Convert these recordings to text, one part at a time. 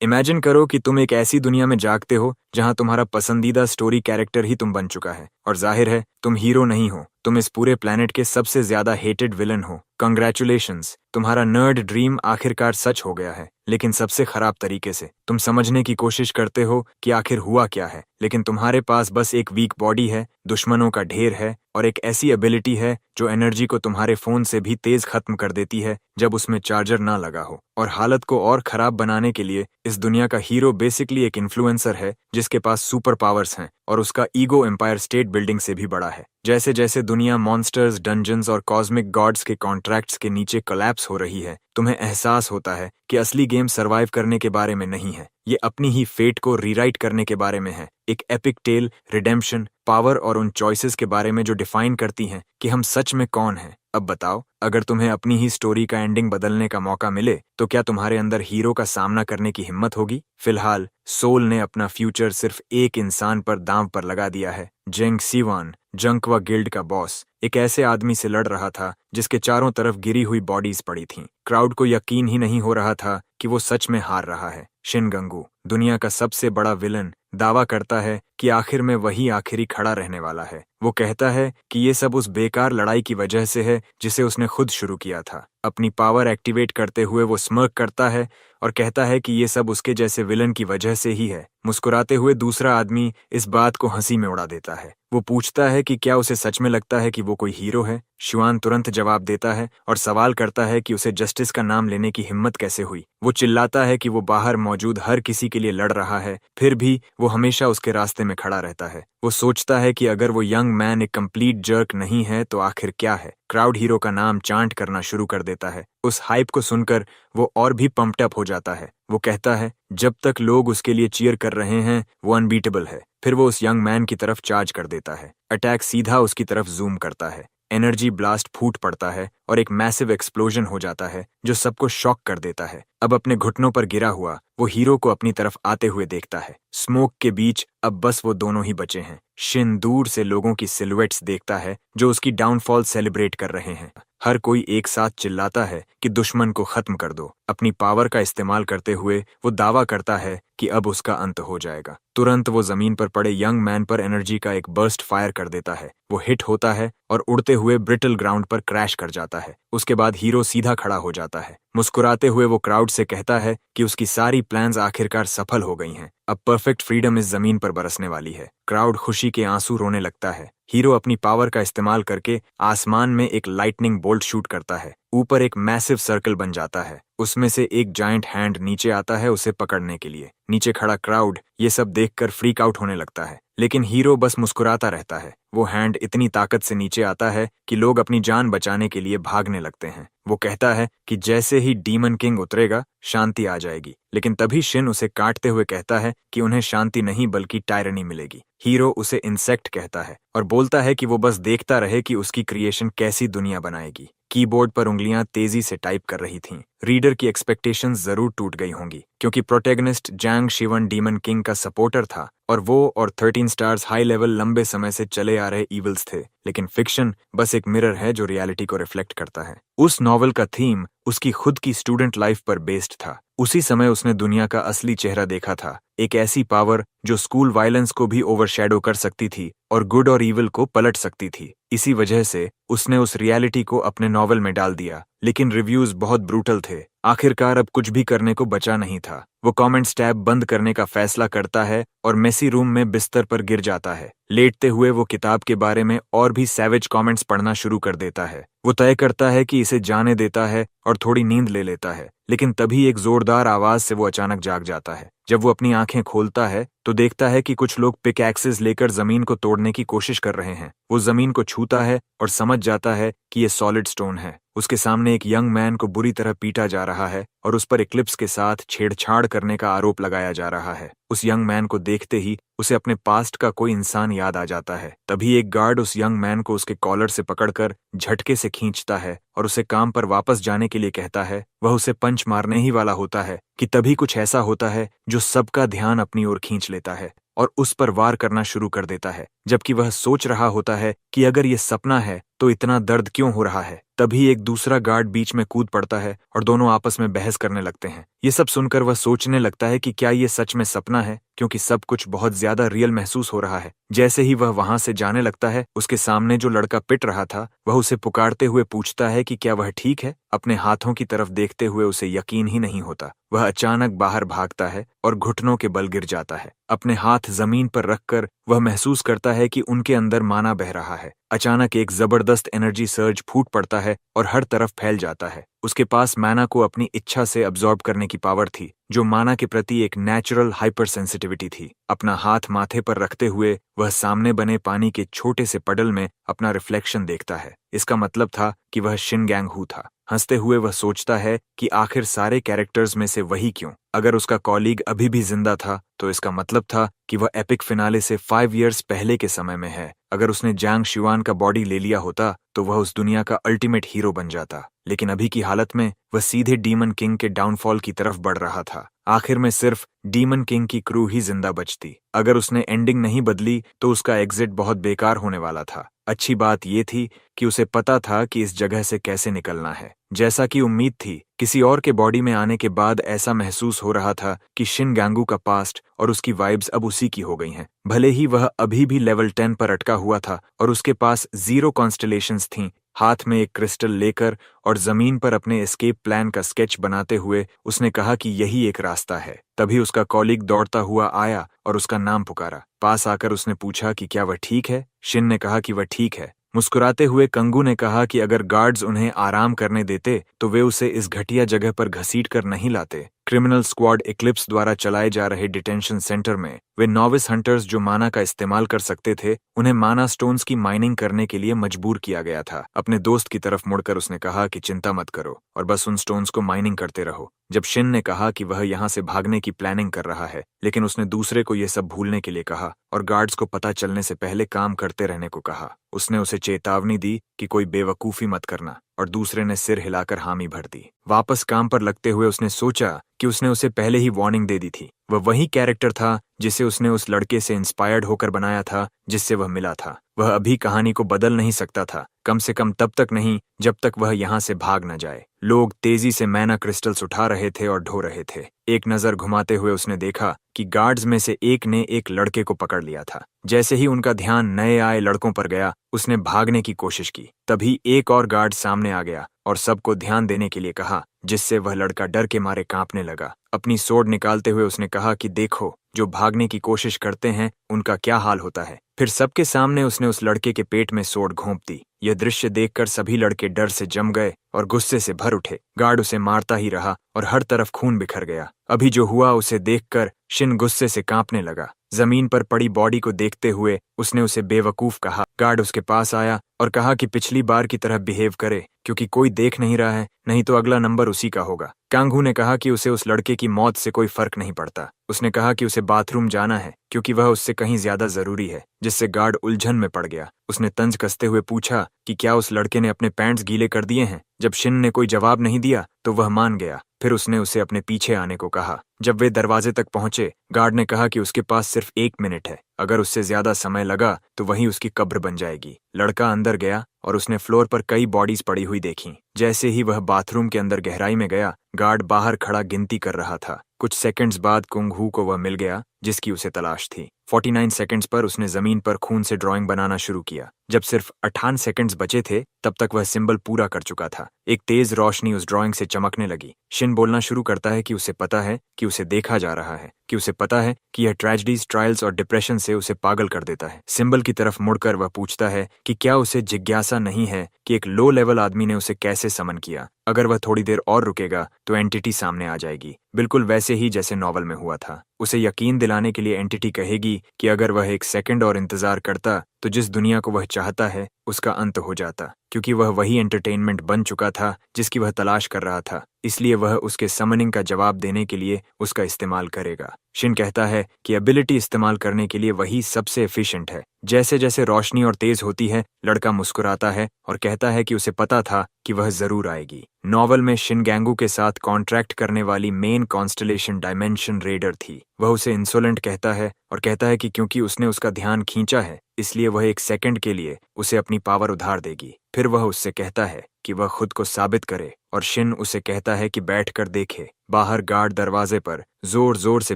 Imagine करो कि तुम एक ऐसी दुनिया में जागते हो जहां तुम्हारा पसंदीदा स्टोरी कैरेक्टर ही तुम बन चुका है, और जाहिर है तुम हीरो नहीं हो, तुम इस पूरे प्लेनेट के सबसे ज्यादा हेटेड विलन हो। कंग्रेचुलेशंस, तुम्हारा नर्ड ड्रीम आखिरकार सच हो गया है, लेकिन सबसे खराब तरीके से। तुम समझने की कोशिश करते हो कि आखिर हुआ क्या है, लेकिन तुम्हारे पास बस एक वीक बॉडी है, दुश्मनों का ढेर है, और एक ऐसी एबिलिटी है जो एनर्जी को तुम्हारे फोन से भी तेज खत्म कर देती है जब उसमें चार्जर ना लगा हो। और हालत को और खराब बनाने के लिए इस दुनिया का हीरो बेसिकली एक इन्फ्लुएंसर है जिसके पास सुपर पावर्स हैं, और उसका ईगो एम्पायर स्टेट बिल्डिंग से भी बड़ा है। जैसे जैसे दुनिया मॉन्स्टर्स, डंजन्स और कॉस्मिक गॉड्स के कॉन्ट्रैक्ट्स के नीचे कोलैप्स हो रही है, तुम्हें एहसास होता है कि असली गेम सर्वाइव करने के बारे में नहीं है, ये अपनी ही फेट को रीराइट करने के बारे में है। एक एपिक टेल, रिडेम्पशन, पावर और उन चॉइसेस के बारे में जो डिफाइन करती हैं कि हम सच में कौन हैं। अब बताओ, अगर तुम्हें अपनी ही स्टोरी का एंडिंग बदलने का मौका मिले तो क्या तुम्हारे अंदर हीरो का सामना करने की हिम्मत होगी? फिलहाल सोल ने अपना फ्यूचर सिर्फ एक इंसान पर दांव पर लगा दिया है। जेंग सीवान, जंकवा गिल्ड का बॉस, एक ऐसे आदमी से लड़ रहा था जिसके चारों तरफ गिरी हुई बॉडीज पड़ी थीं। क्राउड को यकीन ही नहीं हो रहा था कि वो सच में हार रहा है। शिन गंगू, दुनिया का सबसे बड़ा विलन, दावा करता है कि आखिर में वही आखिरी खड़ा रहने वाला है। वो कहता है कि ये सब उस बेकार लड़ाई की वजह से है जिसे उसने खुद शुरू किया था। अपनी पावर एक्टिवेट करते हुए वो स्मर्क करता है और कहता है कि ये सब उसके जैसे विलन की वजह से ही है। मुस्कुराते हुए दूसरा आदमी इस बात को हंसी में उड़ा देता है। वो पूछता है कि क्या उसे सच में लगता है कि वो कोई हीरो है। शुआन तुरंत जवाब देता है और सवाल करता है कि उसे जस्टिस का नाम लेने की हिम्मत कैसे हुई। वो चिल्लाता है कि वो बाहर मौजूद हर किसी के लिए लड़ रहा है, फिर भी वो हमेशा उसके रास्ते में खड़ा रहता है। वो सोचता है कि अगर वो यंग मैन एक कंप्लीट जर्क नहीं है तो आखिर क्या है। क्राउड हीरो का नाम चांट करना शुरू कर देता है। उस हाइप को सुनकर वो और भी पम्प्ड अप हो जाता है। वो कहता है जब तक लोग उसके लिए चीयर कर रहे हैं वो अनबीटेबल है। फिर वो उस यंग मैन की तरफ चार्ज कर देता है। अटैक सीधा उसकी तरफ जूम करता है। एनर्जी ब्लास्ट फूट पड़ता है और एक मैसिव एक्सप्लोजन हो जाता है जो सबको शॉक कर देता है। अब अपने घुटनों पर गिरा हुआ वो हीरो को अपनी तरफ आते हुए देखता है। स्मोक के बीच अब बस वो दोनों ही बचे हैं। शिन दूर से लोगों की सिलुएट्स देखता है जो उसकी डाउनफॉल सेलिब्रेट कर रहे हैं। हर कोई एक साथ चिल्लाता है कि दुश्मन को खत्म कर दो। अपनी पावर का इस्तेमाल करते हुए वो दावा करता है कि अब उसका अंत हो जाएगा। तुरंत वो जमीन पर पड़े यंग मैन पर एनर्जी का एक बर्स्ट फायर कर देता है। वो हिट होता है और उड़ते हुए ब्रिटल ग्राउंड पर क्रैश कर जाता है। उसके बाद हीरो सीधा खड़ा हो जाता है। मुस्कुराते हुए वो क्राउड से कहता है कि उसकी सारी प्लान्स आखिरकार सफल हो गई हैं। अब परफेक्ट फ्रीडम इस जमीन पर बरसने वाली है। क्राउड खुशी के आंसू रोने लगता है। हीरो अपनी पावर का इस्तेमाल करके आसमान में एक लाइटनिंग बोल्ट शूट करता है। ऊपर एक मैसिव सर्कल बन जाता है। उसमें से एक जायंट हैंड नीचे आता है उसे पकड़ने के लिए। नीचे खड़ा क्राउड ये सब देखकर फ्रीक आउट होने लगता है, लेकिन हीरो बस मुस्कुराता रहता है। वो हैंड इतनी ताकत से नीचे आता है कि लोग अपनी जान बचाने के लिए भागने लगते हैं। वो कहता है कि जैसे ही डीमन किंग उतरेगा शांति आ जाएगी, लेकिन तभी शिन उसे काटते हुए कहता है कि उन्हें शांति नहीं बल्कि टायरनी मिलेगी। हीरो उसे इंसेक्ट कहता है और बोलता है कि वो बस देखता रहे कि उसकी क्रिएशन कैसी दुनिया बनाएगी। कीबोर्ड पर उंगलियां तेजी से टाइप कर रही थीं। रीडर की एक्सपेक्टेशंस जरूर टूट गई होंगी, क्योंकि प्रोटैगनिस्ट जैंग शिवन डीमन किंग का सपोर्टर था और वो और 13 स्टार्स हाई लेवल लंबे समय से चले आ रहे इविल्स थे। लेकिन फिक्शन बस एक मिरर है जो रियलिटी को रिफ्लेक्ट करता है। उस नॉवल का थीम उसकी खुद की स्टूडेंट लाइफ पर बेस्ड था। उसी समय उसने दुनिया का असली चेहरा देखा था, एक ऐसी पावर जो स्कूल वायलेंस को भी ओवरशैडो कर सकती थी और गुड और इविल को पलट सकती थी। इसी वजह से उसने उस रियलिटी को अपने नॉवल में डाल दिया, लेकिन रिव्यूज बहुत ब्रूटल थे। आखिरकार अब कुछ भी करने को बचा नहीं था। वो कमेंट्स टैब बंद करने का फैसला करता है और मेसी रूम में बिस्तर पर गिर जाता है। लेटते हुए वो किताब के बारे में और भी सैवेज कमेंट्स पढ़ना शुरू कर देता है। वो तय करता है कि इसे जाने देता है और थोड़ी नींद ले लेता है, लेकिन तभी एक जोरदार आवाज से वो अचानक जाग जाता है। जब वो अपनी आंखें खोलता है तो देखता है कि कुछ लोग पिकैक्सेस लेकर जमीन को तोड़ने की कोशिश कर रहे हैं। वो जमीन को छूता है और समझ जाता है कि ये सॉलिड स्टोन है। उसके सामने एक यंग मैन को बुरी तरह पीटा जा रहा है और उस पर इक्लिप्स के साथ छेड़छाड़ करने का आरोप लगाया जा रहा है। उस यंग मैन को देखते ही उसे अपने पास्ट का कोई इंसान याद आ जाता है। तभी एक गार्ड उस यंग मैन को उसके कॉलर से पकड़कर झटके से खींचता है और उसे काम पर वापस जाने के लिए कहता है। वह उसे पंच मारने ही वाला होता है कि तभी कुछ ऐसा होता है जो सबका ध्यान अपनी ओर खींच लेता है और उस पर वार करना शुरू कर देता है। जबकि वह सोच रहा होता है कि अगर ये सपना है तो इतना दर्द क्यों हो रहा है? तभी एक दूसरा गार्ड बीच में कूद पड़ता है और दोनों आपस में बहस करने लगते हैं। ये सब सुनकर वह सोचने लगता है कि क्या ये सच में सपना है, क्योंकि सब कुछ बहुत ज्यादा रियल महसूस हो रहा है। जैसे ही वह वहां से जाने लगता है, उसके सामने जो लड़का पिट रहा था वह उसे पुकारते हुए पूछता है कि क्या वह ठीक है। अपने हाथों की तरफ देखते हुए उसे यकीन ही नहीं होता। वह अचानक बाहर भागता है और घुटनों के बल गिर जाता है। अपने हाथ जमीन पर रखकर वह महसूस करता है कि उनके अंदर माना बह रहा है। अचानक एक जबरदस्त एनर्जी सर्ज फूट पड़ता है और हर तरफ फैल जाता है। उसके पास माना को अपनी इच्छा से अब्सॉर्ब करने की पावर थी, जो माना के प्रति एक नेचुरल हाइपर सेंसिटिविटी थी। अपना हाथ माथे पर रखते हुए वह सामने बने पानी के छोटे से पडल में अपना रिफ्लेक्शन देखता है। इसका मतलब था कि वह शिन गैंग हू था। हंसते हुए वह सोचता है कि आखिर सारे कैरेक्टर्स में से वही क्यों? अगर उसका कॉलीग अभी भी जिंदा था तो इसका मतलब था कि वह एपिक फिनाले से 5 इयर्स पहले के समय में है। अगर उसने जांग शिवान का बॉडी ले लिया होता तो वह उस दुनिया का अल्टीमेट हीरो बन जाता, लेकिन अभी की हालत में वह सीधे डीमन किंग के डाउनफॉल की तरफ बढ़ रहा था। आखिर में सिर्फ डीमन किंग की क्रू ही जिंदा बचती। अगर उसने एंडिंग नहीं बदली तो उसका एग्जिट बहुत बेकार होने वाला था। अच्छी बात यह थी कि उसे पता था कि इस जगह से कैसे निकलना है। जैसा कि उम्मीद थी, किसी और के बॉडी में आने के बाद ऐसा महसूस हो रहा था कि शिन गैंगू का पास्ट और उसकी वाइब्स अब उसी की हो गई हैं। भले ही वह अभी भी लेवल 10 पर अटका हुआ था और उसके पास 0 कॉन्स्टलेशंस थीं, हाथ में एक क्रिस्टल लेकर और जमीन पर अपने एस्केप प्लान का स्केच बनाते हुए उसने कहा कि यही एक रास्ता है। तभी उसका कॉलीग दौड़ता हुआ आया और उसका नाम पुकारा। पास आकर उसने पूछा कि क्या वह ठीक है। शिन ने कहा कि वह ठीक है। मुस्कुराते हुए कंगू ने कहा कि अगर गार्ड्स उन्हें आराम करने देते तो वे उसे इस घटिया जगह पर घसीट कर नहीं लाते। क्रिमिनल स्क्वाड इक्लिप्स द्वारा चलाए जा रहे डिटेंशन सेंटर में वे नॉविस हंटर्स जो माना का इस्तेमाल कर सकते थे, उन्हें माना स्टोन्स की माइनिंग करने के लिए मजबूर किया गया था। अपने दोस्त की तरफ मुड़कर उसने कहा कि चिंता मत करो और बस उन स्टोन्स को माइनिंग करते रहो। जब शिन ने कहा कि वह यहाँ से भागने की प्लानिंग कर रहा है, लेकिन उसने दूसरे को यह सब भूलने के लिए कहा और गार्ड्स को पता चलने से पहले काम करते रहने को कहा। उसने उसे चेतावनी दी कि कोई बेवकूफी मत करना और दूसरे ने सिर हिलाकर हामी भर दी। वापस काम पर लगते हुए उसने सोचा कि उसने उसे पहले ही वार्निंग दे दी थी। वह वही कैरेक्टर था जिसे उसने उस लड़के से इंस्पायर्ड होकर बनाया था जिससे वह मिला था। वह अभी कहानी को बदल नहीं सकता था, कम से कम तब तक नहीं जब तक वह यहाँ से भाग न जाए। लोग तेजी से मैना क्रिस्टल्स उठा रहे थे और ढो रहे थे। एक नजर घुमाते हुए उसने देखा कि गार्ड्स में से एक ने एक लड़के को पकड़ लिया था। जैसे ही उनका ध्यान नए आए लड़कों पर गया, उसने भागने की कोशिश की। तभी एक और गार्ड सामने आ गया और सबको ध्यान देने के लिए कहा, जिससे वह लड़का डर के मारे कांपने लगा। अपनी सोर्ड निकालते हुए उसने कहा कि देखो, जो भागने की कोशिश करते हैं उनका क्या हाल होता है। फिर सबके सामने उसने उस लड़के के पेट में सोर्ड घोंप दी। यह दृश्य देखकर सभी लड़के डर से जम गए और गुस्से से भर उठे। गार्ड उसे मारता ही रहा और हर तरफ खून बिखर गया। अभी जो हुआ उसे देखकर शिन गुस्से से कांपने लगा। जमीन पर पड़ी बॉडी को देखते हुए उसने उसे बेवकूफ कहा। गार्ड उसके पास आया और कहा कि पिछली बार की तरह बिहेव करे, क्योंकि कोई देख नहीं रहा है, नहीं तो अगला नंबर उसी का होगा। कांगू ने कहा कि उसे उस लड़के की मौत से कोई फर्क नहीं पड़ता। उसने कहा कि उसे बाथरूम जाना है क्योंकि वह उससे कहीं ज्यादा जरूरी है, जिससे गार्ड उलझन में पड़ गया। उसने तंज कसते हुए पूछा कि क्या उस लड़के ने अपने पैंट्स गीले कर दिए हैं। जब शिन ने कोई जवाब नहीं दिया तो वह मान गया। फिर उसने उसे अपने पीछे आने को कहा। जब वे दरवाजे तक पहुंचे, गार्ड ने कहा कि उसके पास सिर्फ 1 मिनट है। अगर उससे ज्यादा समय लगा तो वहीं उसकी कब्र बन जाएगी। लड़का अंदर गया और उसने फ्लोर पर कई बॉडीज पड़ी हुई देखी। जैसे ही वह बाथरूम के अंदर गहराई में गया, गार्ड बाहर खड़ा गिनती कर रहा था। कुछ सेकंड्स बाद कुंग हू को वह मिल गया जिसकी उसे तलाश थी। 49 सेकंड्स पर उसने जमीन पर खून से ड्राइंग बनाना शुरू किया। जब सिर्फ 58 सेकंड्स बचे थे तब तक वह सिंबल पूरा कर चुका था। एक तेज रोशनी उस ड्राइंग से चमकने लगी। शिन बोलना शुरू करता है कि उसे पता है कि उसे देखा जा रहा है, कि उसे पता है कि यह ट्रेजेडीज, ट्रायल्स और डिप्रेशन से उसे पागल कर देता है। सिंबल की तरफ मुड़कर वह पूछता है कि क्या उसे जिज्ञासा नहीं है कि एक लो लेवल आदमी ने उसे कैसे समन किया। अगर वह थोड़ी देर और रुकेगा तो एंटिटी सामने आ जाएगी, बिल्कुल वैसे ही जैसे नॉवल में हुआ था। उसे यकीन दिलाने के लिए एंटिटी कहेगी कि अगर वह 1 सेकंड और इंतजार करता तो जिस दुनिया को वह चाहता है उसका अंत हो जाता, क्योंकि वह वही एंटरटेनमेंट बन चुका था जिसकी वह तलाश कर रहा था। इसलिए वह उसके समनिंग का जवाब देने के लिए उसका इस्तेमाल करेगा। शिन कहता है कि एबिलिटी इस्तेमाल करने के लिए वही सबसे एफिशिएंट है। जैसे जैसे रोशनी और तेज होती है, लड़का मुस्कुराता है और कहता है कि उसे पता था कि वह जरूर आएगी। नॉवल में शिन गैंगू के साथ कॉन्ट्रैक्ट करने वाली मेन कॉन्स्टलेशन डायमेंशन रेडर थी। वह उसे इंसोलेंट कहता है और कहता है कि क्योंकि उसने उसका ध्यान खींचा है इसलिए वह एक सेकंड के लिए उसे अपनी पावर उधार देगी। फिर वह उससे कहता है कि वह खुद को साबित करे और शिन उसे कहता है कि बैठकर देखे। बाहर गार्ड दरवाजे पर जोर जोर से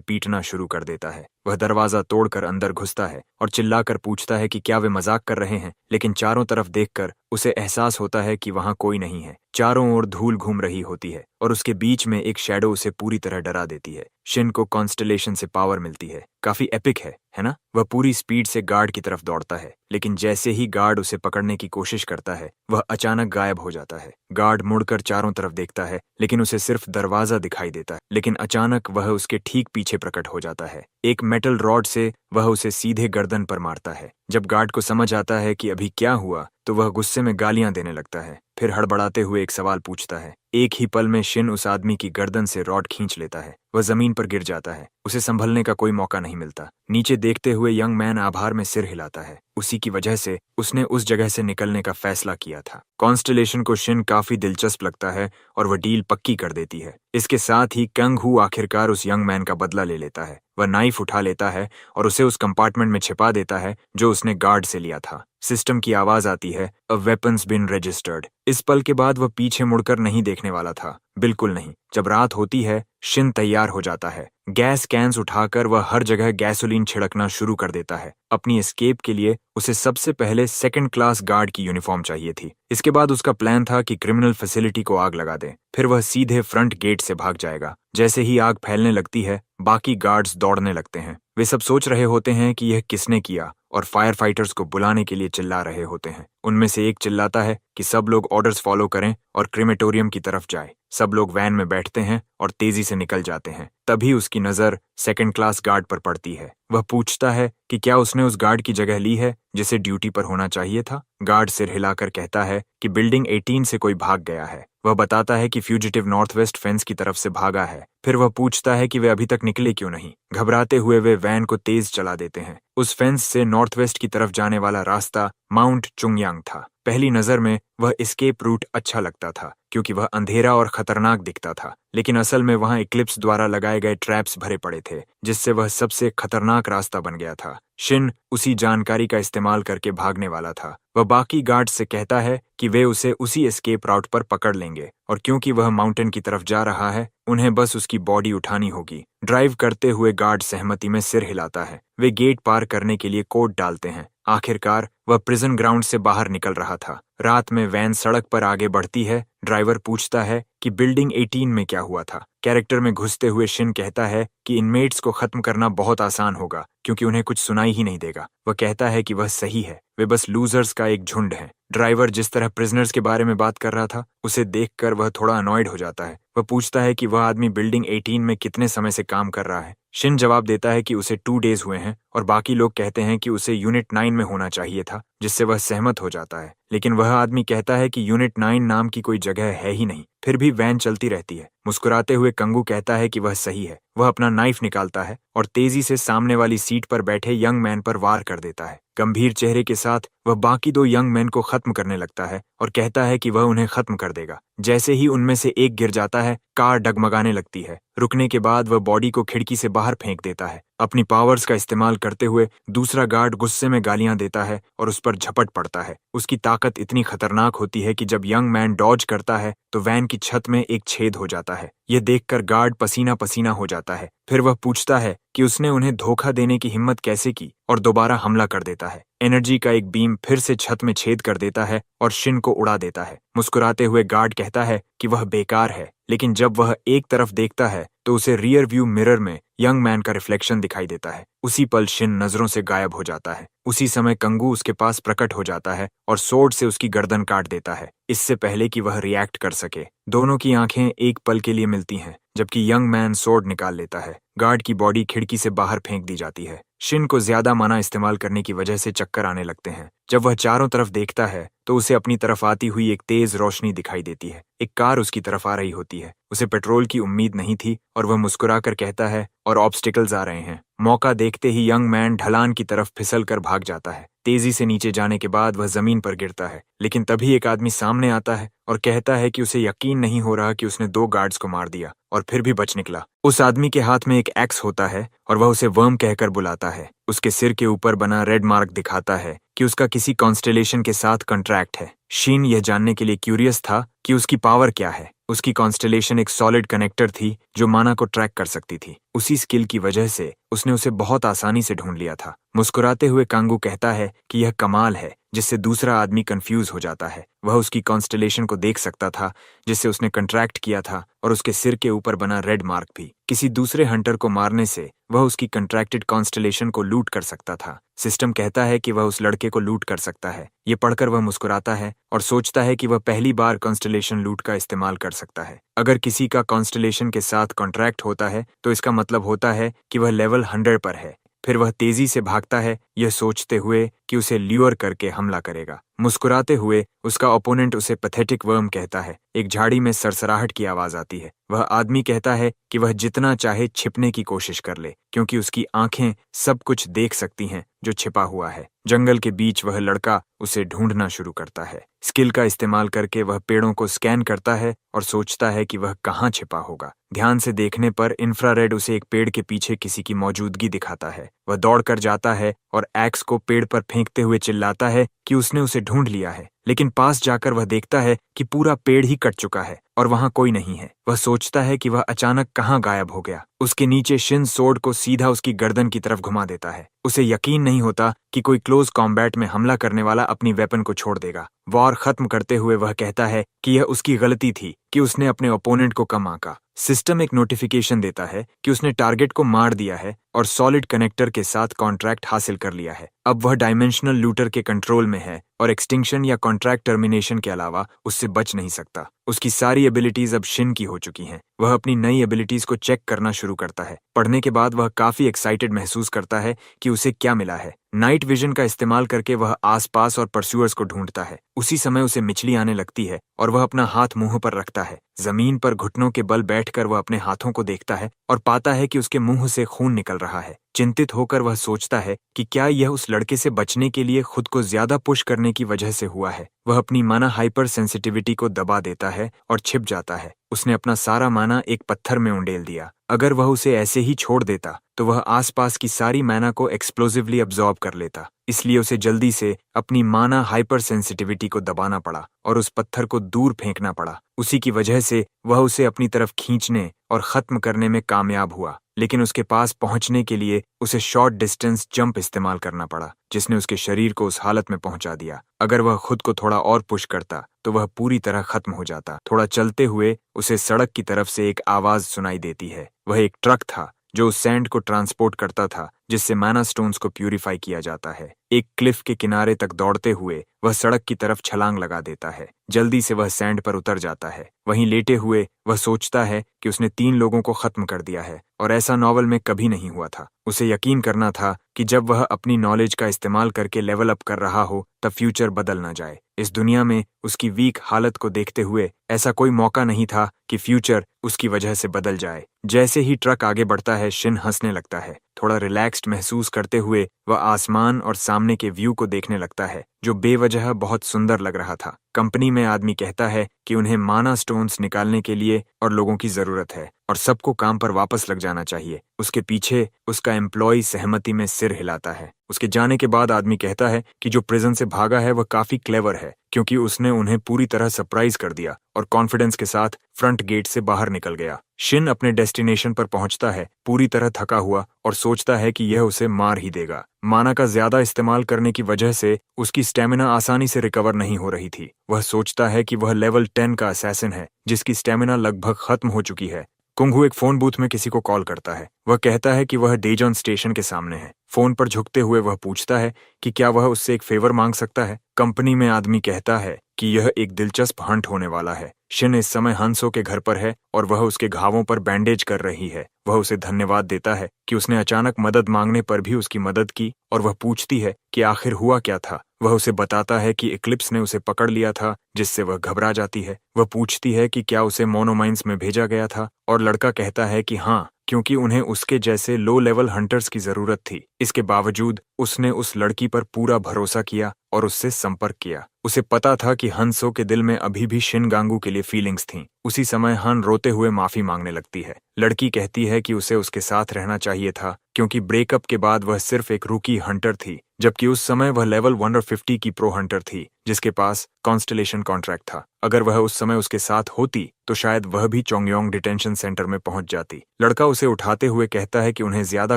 पीटना शुरू कर देता है। वह दरवाजा तोड़कर अंदर घुसता है और चिल्लाकर पूछता है कि क्या वे मजाक कर रहे हैं, लेकिन चारों तरफ देखकर उसे एहसास होता है कि वहां कोई नहीं है। चारों ओर धूल घूम रही होती है और उसके बीच में एक शैडो उसे पूरी तरह डरा देती है। शिन को कॉन्स्टलेशन से पावर मिलती है। काफी एपिक है ना? वह पूरी स्पीड से गार्ड की तरफ दौड़ता है, लेकिन जैसे ही गार्ड उसे पकड़ने की कोशिश करता है वह अचानक गायब हो जाता है। गार्ड मुड़कर चारों तरफ देखता है लेकिन उसे सिर्फ दरवाजा दिखाई देता है, लेकिन अचानक वह उसके ठीक पीछे प्रकट हो जाता है। एक मेटल रॉड से वह उसे सीधे गर्दन पर मारता है। जब गार्ड को समझ आता है कि अभी क्या हुआ तो वह गुस्से में गालियां देने लगता है। फिर हड़बड़ाते हुए एक सवाल पूछता है। एक ही पल में शिन उस आदमी की गर्दन से रॉड खींच लेता है। वह जमीन पर गिर जाता है। उसे संभलने का कोई मौका नहीं मिलता। नीचे देखते हुए यंग मैन आभार में सिर हिलाता है। उसी की वजह से उसने उस जगह से निकलने का फैसला किया था। कॉन्स्टलेशन को शिन काफी दिलचस्प लगता है और वह डील पक्की कर देती है। इसके साथ ही कंग हू आखिरकार उस यंग मैन का बदला ले लेता है। वह नाइफ उठा लेता है और उसे उस कंपार्टमेंट में छिपा देता है जो उसने गार्ड से लिया था। सिस्टम की आवाज आती है, अ वेपन्स बिन रजिस्टर्ड। इस पल के बाद वह पीछे मुड़कर नहीं देखने वाला था, बिल्कुल नहीं। जब रात होती है शिन तैयार हो जाता है। गैस कैंस उठाकर वह हर जगह गैसोलीन छिड़कना शुरू कर देता है। अपनी एस्केप के लिए उसे सबसे पहले सेकंड क्लास गार्ड की यूनिफॉर्म चाहिए थी। इसके बाद उसका प्लान था कि क्रिमिनल फैसिलिटी को आग लगा दे। फिर वह सीधे फ्रंट गेट से भाग जाएगा। जैसे ही आग फैलने लगती है बाकी गार्ड्स दौड़ने लगते हैं। वे सब सोच रहे होते हैं कि यह किसने किया और फायर फाइटर्स को बुलाने के लिए चिल्ला रहे होते हैं। उनमें से एक चिल्लाता है कि सब लोग ऑर्डर्स फॉलो करें और क्रिमेटोरियम की तरफ जाए। सब लोग वैन में बैठते हैं और तेजी से निकल जाते हैं। तभी उसकी नजर सेकंड क्लास गार्ड पर पड़ती है। वह पूछता है कि क्या उसने उस गार्ड की जगह ली है जिसे ड्यूटी पर होना चाहिए था। गार्ड सिर हिलाकर कहता है कि बिल्डिंग 18 से कोई भाग गया है। वह बताता है कि फ्यूजिटिव नॉर्थ वेस्ट फेंस की तरफ से भागा है। फिर वह पूछता है कि वे अभी तक निकले क्यों नहीं। घबराते हुए वे वैन को तेज चला देते हैं। उस फेंस से नॉर्थ वेस्ट की तरफ जाने वाला रास्ता माउंट चुंगयांग था। पहली नजर में वह एस्केप रूट अच्छा लगता था क्योंकि वह अंधेरा और खतरनाक दिखता था, लेकिन असल में वहां इक्लिप्स द्वारा लगाए गए ट्रैप्स भरे पड़े थे जिससे वह सबसे खतरनाक रास्ता बन गया था। शिन उसी जानकारी का इस्तेमाल करके भागने वाला था। वह बाकी गार्ड से कहता है कि वे उसे उसी एस्केप राउट पर पकड़ लेंगे और क्योंकि वह माउंटेन की तरफ जा रहा है उन्हें बस उसकी बॉडी उठानी होगी। ड्राइव करते हुए गार्ड सहमति में सिर हिलाता है। वे गेट पार करने के लिए कोड डालते हैं। आखिरकार वह प्रिजन ग्राउंड से बाहर निकल रहा था। रात में वैन सड़क पर आगे बढ़ती है। ड्राइवर पूछता है कि बिल्डिंग 18 में क्या हुआ था। कैरेक्टर में घुसते हुए शिन कहता है कि इनमेट्स को खत्म करना बहुत आसान होगा क्योंकि उन्हें कुछ सुनाई ही नहीं देगा। वह कहता है कि वह सही है, वे बस लूजर्स का एक झुंड है। ड्राइवर जिस तरह प्रिजनर्स के बारे में बात कर रहा था उसे देखकर वह थोड़ा अनॉयड हो जाता है। वह पूछता है कि वह आदमी बिल्डिंग 18 में कितने समय से काम कर रहा है। शिन जवाब देता है कि उसे 2 डेज हुए हैं और बाकी लोग कहते हैं कि उसे यूनिट 9 में होना चाहिए था, जिससे वह सहमत हो जाता है। लेकिन वह आदमी कहता है कि यूनिट 9 नाम की कोई जगह है ही नहीं। फिर भी वैन चलती रहती है। मुस्कुराते हुए कंगू कहता है कि वह सही है। वह अपना नाइफ निकालता है और तेजी से सामने वाली सीट पर बैठे यंग मैन पर वार कर देता है। गंभीर चेहरे के साथ वह बाकी 2 यंग मैन को खत्म करने लगता है और कहता है कि वह उन्हें खत्म कर देगा। जैसे ही उनमें से एक गिर जाता है कार डगमगाने लगती है। रुकने के बाद वह बॉडी को खिड़की से बाहर फेंक देता है। अपनी पावर्स का इस्तेमाल करते हुए दूसरा गार्ड गुस्से में गालियां देता है और उस पर झपट पड़ता है। उसकी ताकत इतनी खतरनाक होती है कि जब यंग मैन डॉज करता है तो वैन की छत में एक छेद हो जाता है। यह देखकर गार्ड पसीना पसीना हो जाता है। फिर वह पूछता है कि उसने उन्हें धोखा देने की हिम्मत कैसे की और दोबारा हमला कर देता है। एनर्जी का एक बीम फिर से छत में छेद कर देता है और शिन को उड़ा देता है। मुस्कुराते हुए गार्ड कहता है कि वह बेकार है, लेकिन जब वह एक तरफ देखता है तो उसे रियर व्यू मिरर में यंग मैन का रिफ्लेक्शन दिखाई देता है। उसी पल शिन नजरों से गायब हो जाता है। उसी समय कंगू उसके पास प्रकट हो जाता है और सोर्ड से उसकी गर्दन काट देता है, इससे पहले कि वह रिएक्ट कर सके। दोनों की आंखें एक पल के लिए मिलती हैं, जबकि यंग मैन सोर्ड निकाल लेता है। गार्ड की बॉडी खिड़की से बाहर फेंक दी जाती है। शिन को ज्यादा माना इस्तेमाल करने की वजह से चक्कर आने लगते हैं। जब वह चारों तरफ देखता है तो उसे अपनी तरफ आती हुई एक तेज रोशनी दिखाई देती है। एक कार उसकी तरफ आ रही होती है। उसे पेट्रोल की उम्मीद नहीं थी और वह मुस्कुराकर कहता है, और ऑब्स्टिकल्स आ रहे हैं। मौका देखते ही यंग मैन ढलान की तरफ फिसल कर भाग जाता है। तेजी से नीचे जाने के बाद वह जमीन पर गिरता है, लेकिन तभी एक आदमी सामने आता है और कहता है कि उसे यकीन नहीं हो रहा कि उसने 2 गार्ड्स को मार दिया और फिर भी बच निकला। उस आदमी के हाथ में एक एक्स होता है और वह उसे वर्म कहकर बुलाता है। उसके सिर के ऊपर बना रेड मार्क दिखाता है कि उसका किसी कॉन्स्टेलेशन के साथ कॉन्ट्रैक्ट है। शीन यह जानने के लिए क्यूरियस था कि उसकी पावर क्या है। उसकी कॉन्स्टेलेशन एक सॉलिड कनेक्टर थी जो माना को ट्रैक कर सकती थी। उसी स्किल की वजह से उसने उसे बहुत आसानी से ढूंढ लिया था। मुस्कुराते हुए कांगू कहता है कि यह कमाल है, जिससे दूसरा आदमी कंफ्यूज हो जाता है। वह उसकी कॉन्स्टेलेशन को देख सकता था जिससे उसने कंट्रैक्ट किया था और उसके सिर के ऊपर बना रेड मार्क भी। किसी दूसरे हंटर को मारने से वह उसकी कंट्रैक्टेड कॉन्स्टेलेशन को लूट कर सकता था। सिस्टम कहता है कि वह उस लड़के को लूट कर सकता है। ये पढ़कर वह मुस्कुराता है और सोचता है कि वह पहली बार कॉन्स्टेलेशन लूट का इस्तेमाल कर सकता है। अगर किसी का कॉन्स्टेलेशन के साथ कॉन्ट्रैक्ट होता है तो इसका मतलब होता है कि वह लेवल 100 पर है। फिर वह तेजी से भागता है, यह सोचते हुए कि उसे ल्यूर करके हमला करेगा। मुस्कुराते हुए उसका ओपोनेंट उसे पैथेटिक वर्म कहता है। एक झाड़ी में सरसराहट की आवाज आती है। वह आदमी कहता है कि वह जितना चाहे छिपने की कोशिश कर ले, क्योंकि उसकी आंखें सब कुछ देख सकती हैं जो छिपा हुआ है। जंगल के बीच वह लड़का उसे ढूंढना शुरू करता है। स्किल का इस्तेमाल करके वह पेड़ों को स्कैन करता है और सोचता है कि वह कहाँ छिपा होगा। ध्यान से देखने पर इंफ्रारेड उसे एक पेड़ के पीछे किसी की मौजूदगी दिखाता है। वह दौड़कर जाता है और एक्स को पेड़ पर फेंकते हुए चिल्लाता है कि उसने उसे ढूंढ लिया है, लेकिन पास जाकर वह देखता है कि पूरा पेड़ ही कट चुका है और वहां कोई नहीं है। वह सोचता है कि वह अचानक कहां गायब हो गया। उसके नीचे शिन सोर्ड को सीधा उसकी गर्दन की तरफ घुमा देता है। उसे यकीन नहीं होता कि कोई क्लोज कॉम्बैट में हमला करने वाला अपनी वेपन को छोड़ देगा। वॉर खत्म करते हुए वह कहता है कि यह उसकी गलती थी कि उसने अपने ओपोनेंट को कम आंका। सिस्टम एक नोटिफिकेशन देता है कि उसने टारगेट को मार दिया है और सॉलिड कनेक्टर के साथ कॉन्ट्रैक्ट हासिल कर लिया है। अब वह डायमेंशनल लूटर के कंट्रोल में है और एक्सटिंक्शन या कॉन्ट्रैक्ट टर्मिनेशन के अलावा उससे बच नहीं सकता। उसकी सारी एबिलिटीज अब शिन की हो चुकी हैं। वह अपनी नई एबिलिटीज को चेक करना शुरू करता है। पढ़ने के बाद वह काफी एक्साइटेड महसूस करता है कि उसे क्या मिला है। नाइट विजन का इस्तेमाल करके वह आसपास और परस्यूअर्स को ढूंढता है। उसी समय उसे मिचली आने लगती है और वह अपना हाथ मुंह पर रखता है। जमीन पर घुटनों के बल बैठकर वह अपने हाथों को देखता है और पाता है कि उसके मुंह से खून निकल रहा है। चिंतित होकर वह सोचता है कि क्या यह उस लड़के से बचने के लिए खुद को ज्यादा पुश करने की वजह से हुआ है। वह अपनी माना हाइपर सेंसिटिविटी को दबा देता है और छिप जाता है। उसने अपना सारा माना एक पत्थर में उंडेल दिया। अगर वह उसे ऐसे ही छोड़ देता तो वह आसपास की सारी माना को एक्सप्लोसिवली अब्सॉर्ब कर लेता। इसलिए उसे जल्दी से अपनी माना हाइपर सेंसिटिविटी को दबाना पड़ा और उस पत्थर को दूर फेंकना पड़ा। उसी की वजह से वह उसे अपनी तरफ खींचने और खत्म करने में कामयाब हुआ, लेकिन उसके पास पहुंचने के लिए उसे शॉर्ट डिस्टेंस जंप इस्तेमाल करना पड़ा, जिसने उसके शरीर को उस हालत में पहुंचा दिया। अगर वह खुद को थोड़ा और पुश करता तो वह पूरी तरह खत्म हो जाता। थोड़ा चलते हुए उसे सड़क की तरफ से एक आवाज सुनाई देती है। वह एक ट्रक था जो उस सैंड को ट्रांसपोर्ट करता था जिससे माना स्टोन्स को प्यूरिफाई किया जाता है। एक क्लिफ के किनारे तक दौड़ते हुए वह सड़क की तरफ छलांग लगा देता है। जल्दी से वह सैंड पर उतर जाता है। वहीं लेटे हुए वह सोचता है कि उसने 3 लोगों को खत्म कर दिया है और ऐसा नॉवल में कभी नहीं हुआ था। उसे यकीन करना था कि जब वह अपनी नॉलेज का इस्तेमाल करके लेवल अप कर रहा हो तब फ्यूचर बदल ना जाए। इस दुनिया में उसकी वीक हालत को देखते हुए ऐसा कोई मौका नहीं था कि फ्यूचर उसकी वजह से बदल जाए। जैसे ही ट्रक आगे बढ़ता है शिन हंसने लगता है। थोड़ा रिलैक्स्ड महसूस करते हुए वह आसमान और सामने के व्यू को देखने लगता है जो बेवजह बहुत सुंदर लग रहा था। कंपनी में आदमी कहता है कि उन्हें माना स्टोन्स निकालने के लिए और लोगों की जरूरत है और सबको काम पर वापस लग जाना चाहिए। उसके पीछे उसका एम्प्लॉय सहमति में सिर हिलाता है। उसके जाने के बाद आदमी कहता है कि जो प्रिजन से भागा है वह काफी क्लेवर है, क्योंकि उसने उन्हें पूरी तरह सरप्राइज कर दिया और कॉन्फिडेंस के साथ फ्रंट गेट से बाहर निकल गया। शिन अपने डेस्टिनेशन पर पहुंचता है पूरी तरह थका हुआ और सोचता है कि यह उसे मार ही देगा। माना का ज्यादा इस्तेमाल करने की वजह से उसकी स्टेमिना आसानी से रिकवर नहीं हो रही थी। वह सोचता है कि वह लेवल 10 का असैसिन है जिसकी स्टेमिना लगभग खत्म हो चुकी है। कुंगहू एक फोन बूथ में किसी को कॉल करता है। वह कहता है कि वह डेजॉन स्टेशन के सामने है। फोन पर झुकते हुए वह पूछता है कि क्या वह उससे एक फेवर मांग सकता है। कंपनी में आदमी कहता है कि यह एक दिलचस्प हंट होने वाला है। शिन इस समय हंसो के घर पर है और वह उसके घावों पर बैंडेज कर रही है। वह उसे धन्यवाद देता है कि उसने अचानक मदद मांगने पर भी उसकी मदद की और वह पूछती है कि आखिर हुआ क्या था। वह उसे बताता है कि इक्लिप्स ने उसे पकड़ लिया था, जिससे वह घबरा जाती है। वह पूछती है कि क्या उसे मोनोमाइंस में भेजा गया था, और लड़का कहता है कि हाँ, क्योंकि उन्हें उसके जैसे लो लेवल हंटर्स की जरूरत थी। इसके बावजूद उसने उस लड़की पर पूरा भरोसा किया और उससे संपर्क किया। उसे पता था कि हंसो के दिल में अभी भी शिनगांगू के लिए फीलिंग्स थीं। उसी समय हन रोते हुए माफी मांगने लगती है। लड़की कहती है कि उसे उसके साथ रहना चाहिए था, क्योंकि ब्रेकअप के बाद वह सिर्फ एक रूकी हंटर थी, जबकि उस समय वह लेवल 150 की प्रो हंटर थी, जिसके पास कॉन्स्टलेशन कॉन्ट्रैक्ट था। अगर वह उस समय उसके साथ होती तो शायद वह भी चोंगयोंग डिटेंशन सेंटर में पहुंच जाती। लड़का उसे उठाते हुए कहता है कि उन्हें ज्यादा